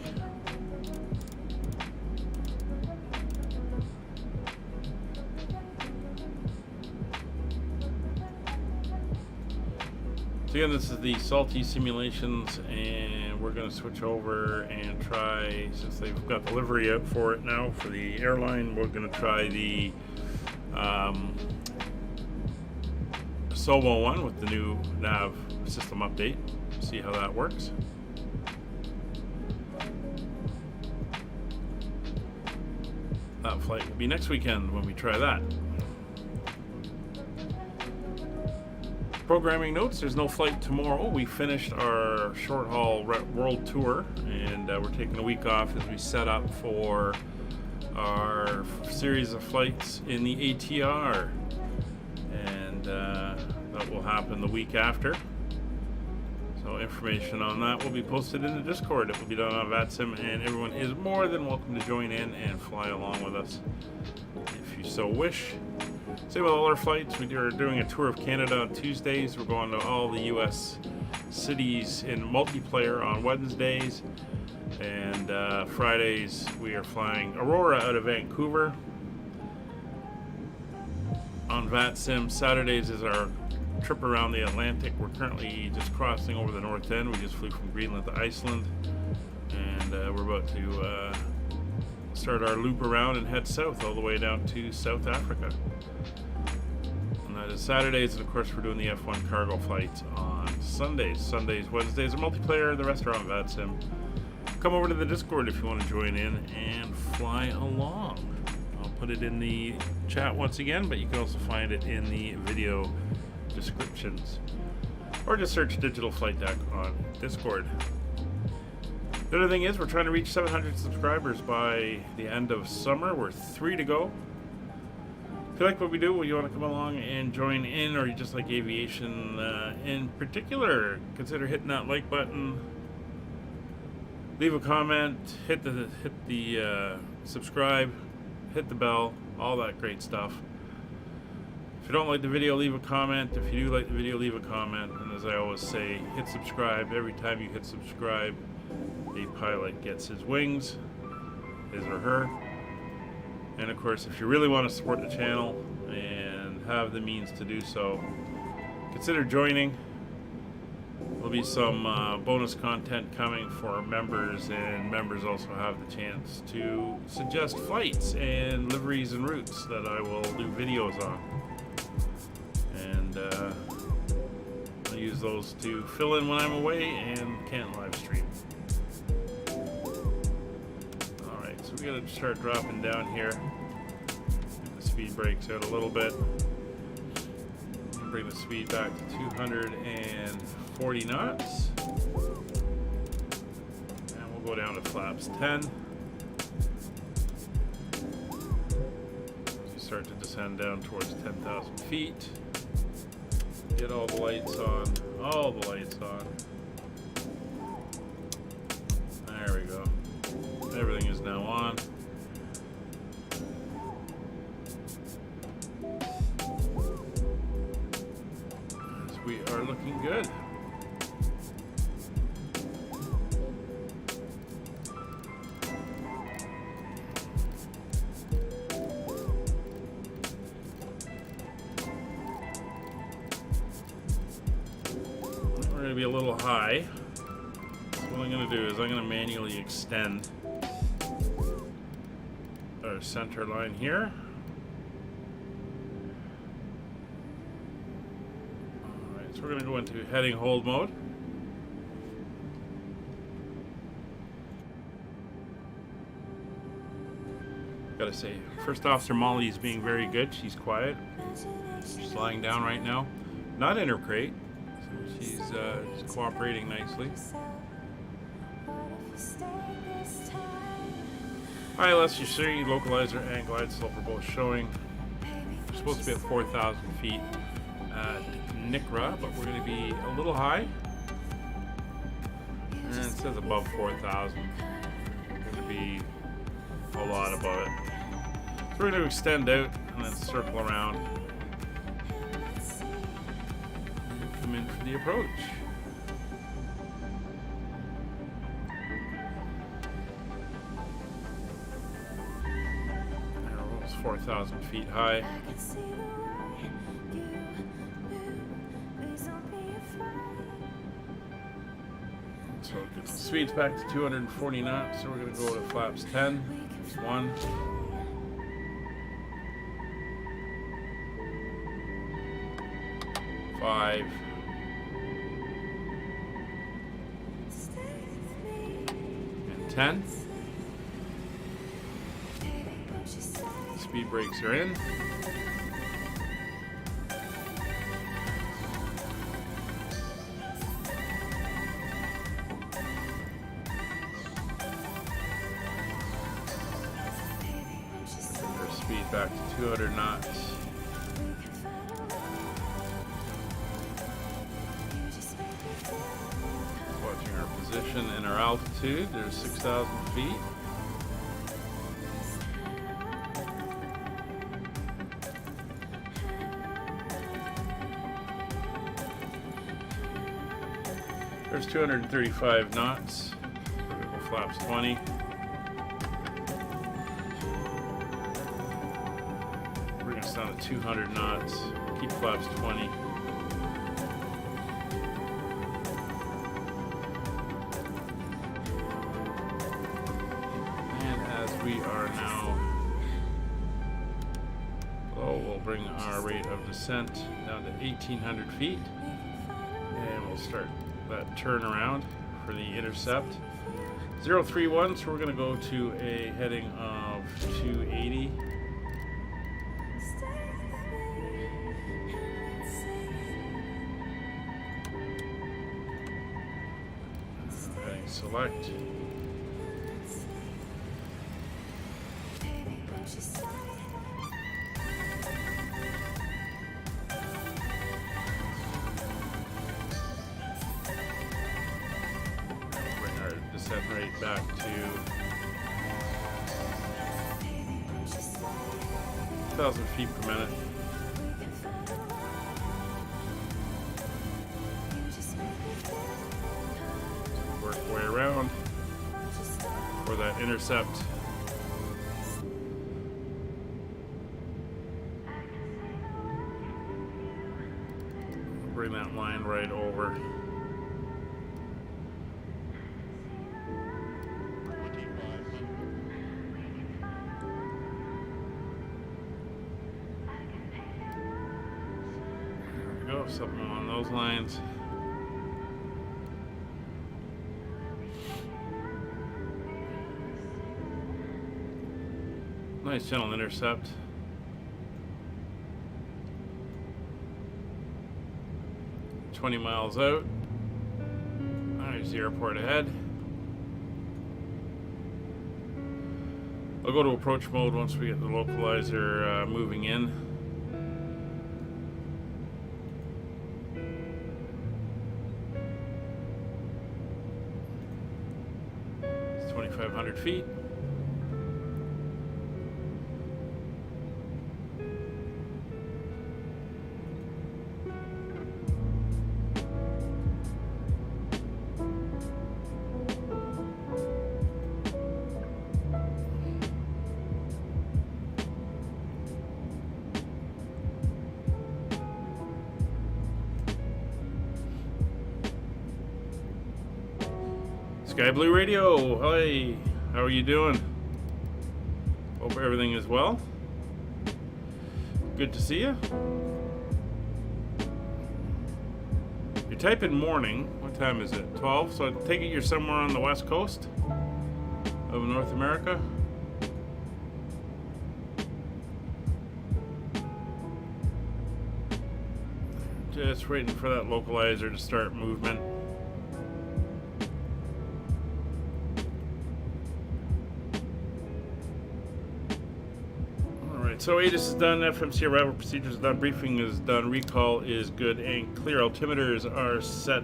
So again, this is the Salty simulations, and we're going to switch over and try, since they've got the livery out for it now for the airline, we're going to try the Sobo one with the new nav system update. See how that works. That flight will be next weekend when we try that. Programming notes, there's no flight tomorrow. We finished our short haul world tour, and we're taking a week off as we set up for our series of flights in the ATR, and that will happen the week after. So information on that will be posted in the Discord. It will be done on VATSIM, and everyone is more than welcome to join in and fly along with us if you so wish. Same with all our flights. We are doing a tour of Canada on Tuesdays. We're going to all the US cities in multiplayer on Wednesdays, and Fridays we are flying Aurora out of Vancouver on VATSIM. Saturdays is our trip around the Atlantic. We're currently just crossing over the north end. We just flew from Greenland to Iceland, and we're about to start our loop around and head south all the way down to South Africa. And that is Saturdays, and of course we're doing the F1 cargo flights on Sundays. Wednesdays are multiplayer, the rest are on VATSIM. Come over to the Discord if you want to join in and fly along. I'll put it in the chat once again, but you can also find it in the video descriptions, or just search Digital Flight Deck on Discord. The other thing is we're trying to reach 700 subscribers by the end of summer. We're 3 to go. If you like what we do, or you want to come along and join in, or you just like aviation in particular, consider hitting that like button, leave a comment, hit the subscribe, hit the bell, all that great stuff. If you don't like the video, leave a comment. If you do like the video, leave a comment. And as I always say, hit subscribe. Every time you hit subscribe, the pilot gets his wings, his or her. And of course, if you really want to support the channel and have the means to do so, consider joining. There'll be some bonus content coming for members, and members also have the chance to suggest flights and liveries and routes that I will do videos on. And I'll use those to fill in when I'm away and can't live stream. Alright, so we gotta start dropping down here. Get the speed brakes out a little bit. Bring the speed back to 240 knots. And we'll go down to flaps 10. As you start to descend down towards 10,000 feet. Get all the lights on. All the lights on. There we go. Everything is now on. We are looking good. We're going to be a little high. So what I'm going to do is I'm going to manually extend our center line here. So we're going to go into heading hold mode. Gotta say, First Officer Molly is being very good. She's quiet. She's lying down right now. Not in her crate. She's cooperating nicely. ILS, you're seeing localizer and glide slope are both showing. We're supposed to be at 4,000 feet at NICRA, but we're going to be a little high. And it says above 4,000. We're going to be a lot above it. So we're going to extend out and then circle around. Come in for the approach. 4,000 feet high. So get the speeds back to 240 knots. So we're going to go to flaps 10. 1. 5. And 10. Speed brakes are in. Our speed back to 200 knots. Watching our position and our altitude. There's 6,000 feet. There's 235 knots. We're going to go flaps 20. Bring us down to 200 knots. Keep flaps 20. And as we are now low, we'll bring our rate of descent down to 1,800 feet. And we'll start that turnaround for the intercept. 031, so we're going to go to a heading of 280. Heading select. Rate back to 1,000 feet per minute. Work our way around for that intercept. Bring that line right over. Something along those lines. Nice gentle intercept. "20 miles out. There's the airport ahead. I'll go to approach mode once we get the localizer moving in. 2,500 feet. Sky Blue Radio, hi, how are you doing? Hope everything is well. Good to see you. You type in morning, what time is it? 12, so I take it you're somewhere on the west coast of North America. Just waiting for that localizer to start movement. Alright, so ATIS is done, FMC arrival procedures is done, briefing is done, recall is good and clear. Altimeters are set.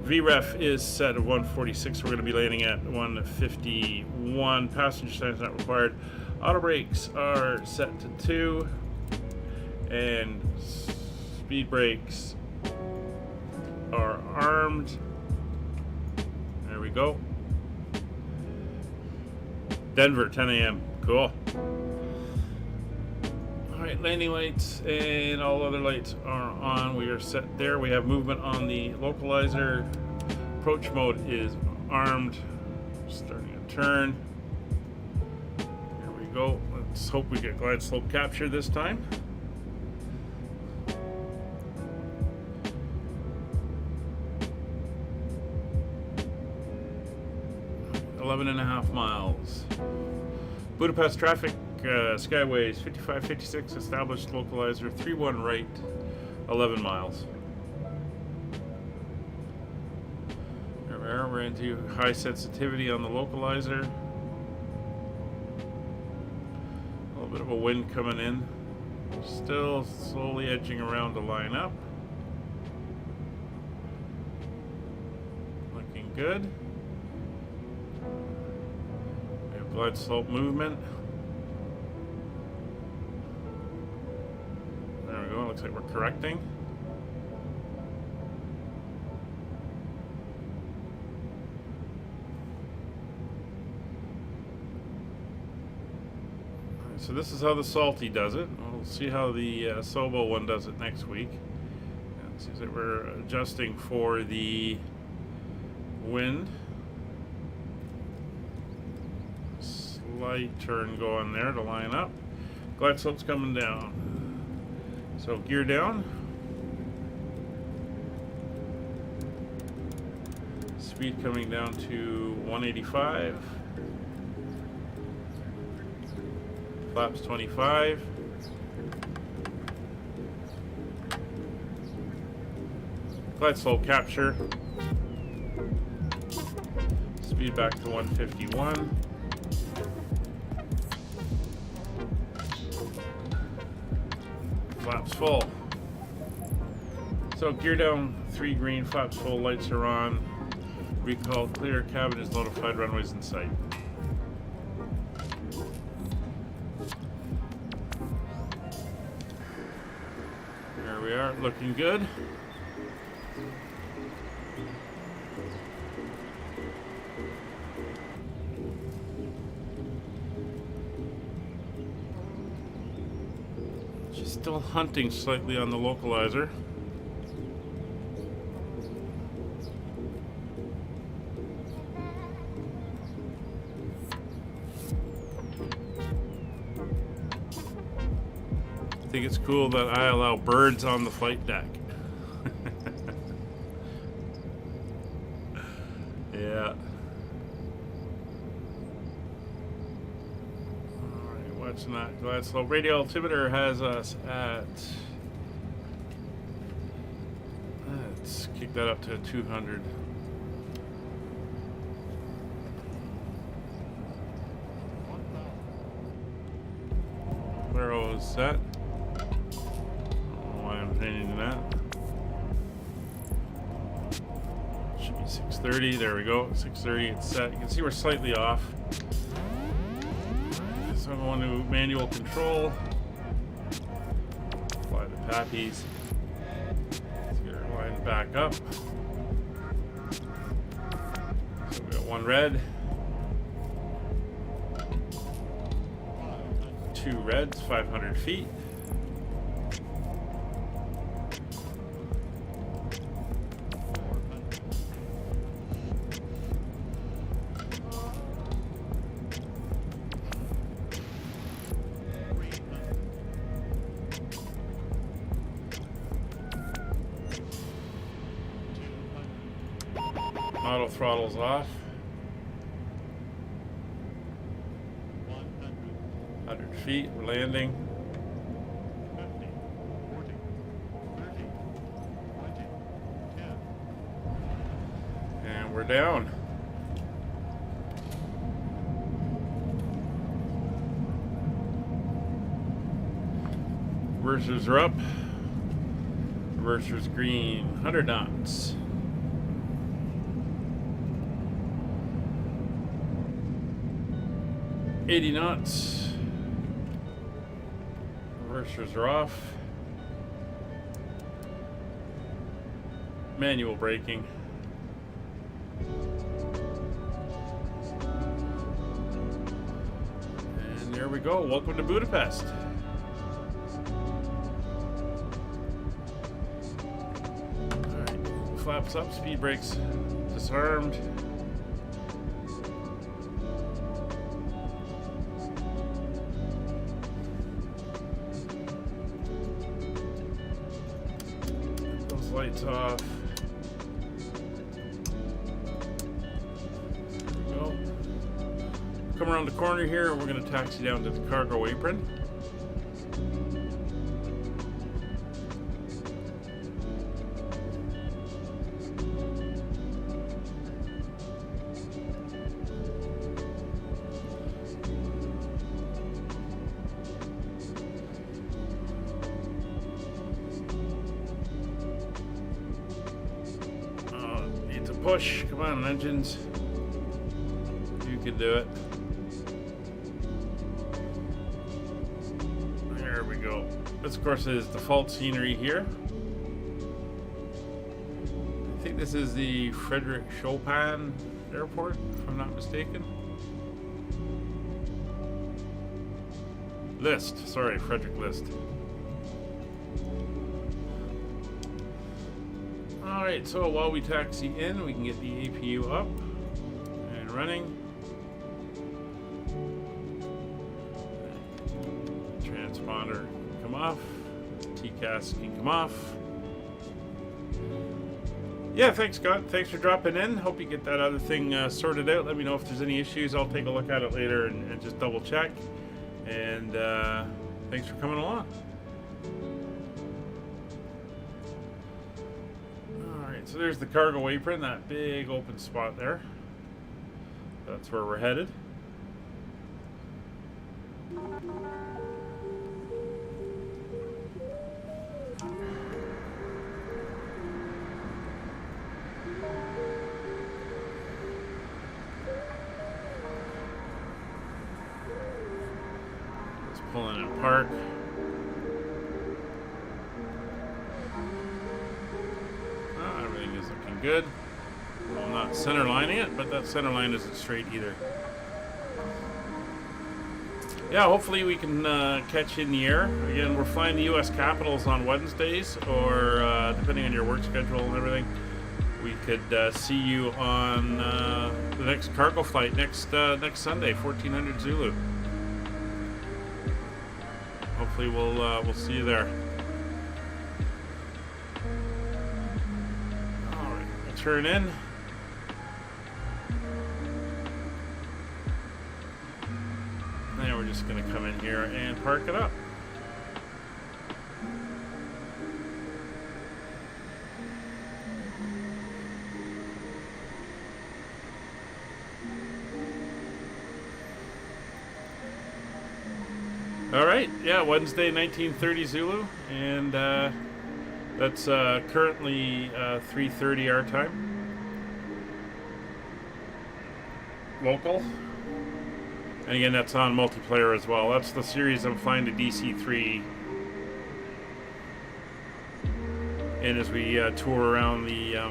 VREF is set at 146. We're going to be landing at 151. Passenger signs not required. Auto brakes are set to 2. And speed brakes are armed. There we go. Denver, 10 a.m. Cool. Alright, landing lights and all other lights are on. We are set there. We have movement on the localizer. Approach mode is armed. Starting a turn. There we go. Let's hope we get glide slope capture this time. 11.5 miles. Budapest traffic, Skyways 5556 established localizer 31 right, 11 miles. There we are. We're into high sensitivity on the localizer. A little bit of a wind coming in. Still slowly edging around to line up. Looking good. Glide slope movement. There we go. Looks like we're correcting. Alright, so this is how the Salty does it. We'll see how the Sobo one does it next week. It seems like we're adjusting for the wind. Light turn going there to line up. Glide slope's coming down. So gear down. Speed coming down to 185. Flaps 25. Glide slope capture. Speed back to 151. Flaps full. So gear down, 3 green, flaps full, lights are on. Recall clear, cabin is notified, runways in sight. There we are, looking good. Still hunting slightly on the localizer. I think it's cool that I allow birds on the flight deck. Yeah. Watching that glide slope. Radio altimeter has us at, let's kick that up to 200. Arrow is set. I don't know why I'm changing that. Should be 630. There we go. 630. It's set. You can see we're slightly off. So I'm going to manual control. Fly the Pappies. Let's get our line back up. So we got 1 red. 2 reds, 500 feet. Auto throttle's off. 100 feet, we're landing. 50, 40, 30, down. Reversers are up. Reversers green. 100 knots. $80 knots. Reversers are off. Manual braking. And there we go. Welcome to Budapest. Alright, flaps up, speed brakes disarmed. Those lights off. Come around the corner here, and we're going to taxi down to the cargo apron. Need to push. Come on, engines. You can do it. This, of course, is default scenery here. I think this is the Frederick Chopin Airport, if I'm not mistaken. List, sorry, Frederick List. Alright, so while we taxi in, we can get the APU up and running. Transponder come off. TCAS can come off. Yeah, thanks, Scott. Thanks for dropping in. Hope you get that other thing sorted out. Let me know if there's any issues. I'll take a look at it later and just double check. And thanks for coming along. Alright, so there's the cargo apron, that big open spot there. That's where we're headed. Pulling in park. Oh, everything is looking good. Well, I'm not center lining it, but that center line isn't straight either. Yeah, hopefully we can catch you in the air. Again, we're flying the U.S. Capitals on Wednesdays, or depending on your work schedule and everything, we could see you on the next cargo flight next Sunday, 1400 Zulu. Hopefully we'll see you there. All right, we'll turn in. Now we're just going to come in here and park it up. All right, yeah, Wednesday, 1930 Zulu, and that's currently 3:30 our time, local. And again, that's on multiplayer as well. That's the series I'm flying to DC3 in as we tour around the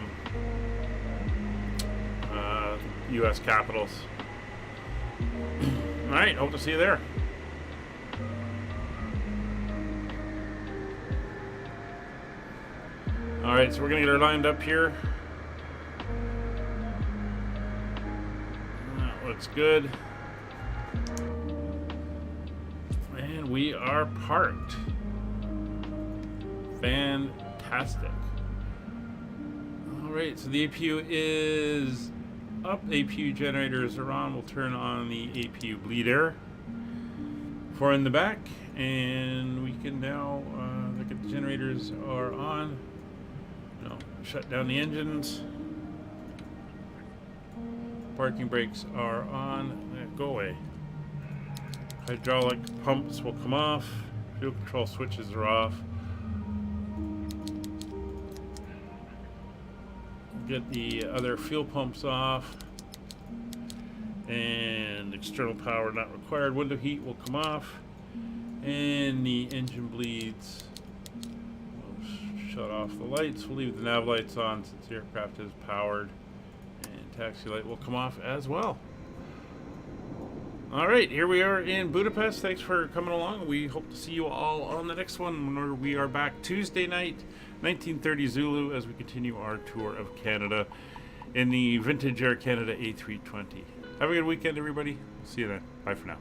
U.S. Capitals. All right, hope to see you there. Alright, so we're going to get her lined up here. That looks good. And we are parked. Fantastic. Alright, so the APU is up. APU generators are on. We'll turn on the APU bleed air for in the back. And we can now look at the generators are on. Shut down the engines. Parking brakes are on. Go away. Hydraulic pumps will come off. Fuel control switches are off. Get the other fuel pumps off. And external power not required. Window heat will come off. And the engine bleeds. We'll shut off the lights. We'll leave the nav lights on since the aircraft is powered. And taxi light will come off as well. Alright, here we are in Budapest. Thanks for coming along. We hope to see you all on the next one when we are back Tuesday night, 1930 Zulu, as we continue our tour of Canada in the vintage Air Canada A320. Have a good weekend, everybody. See you then. Bye for now.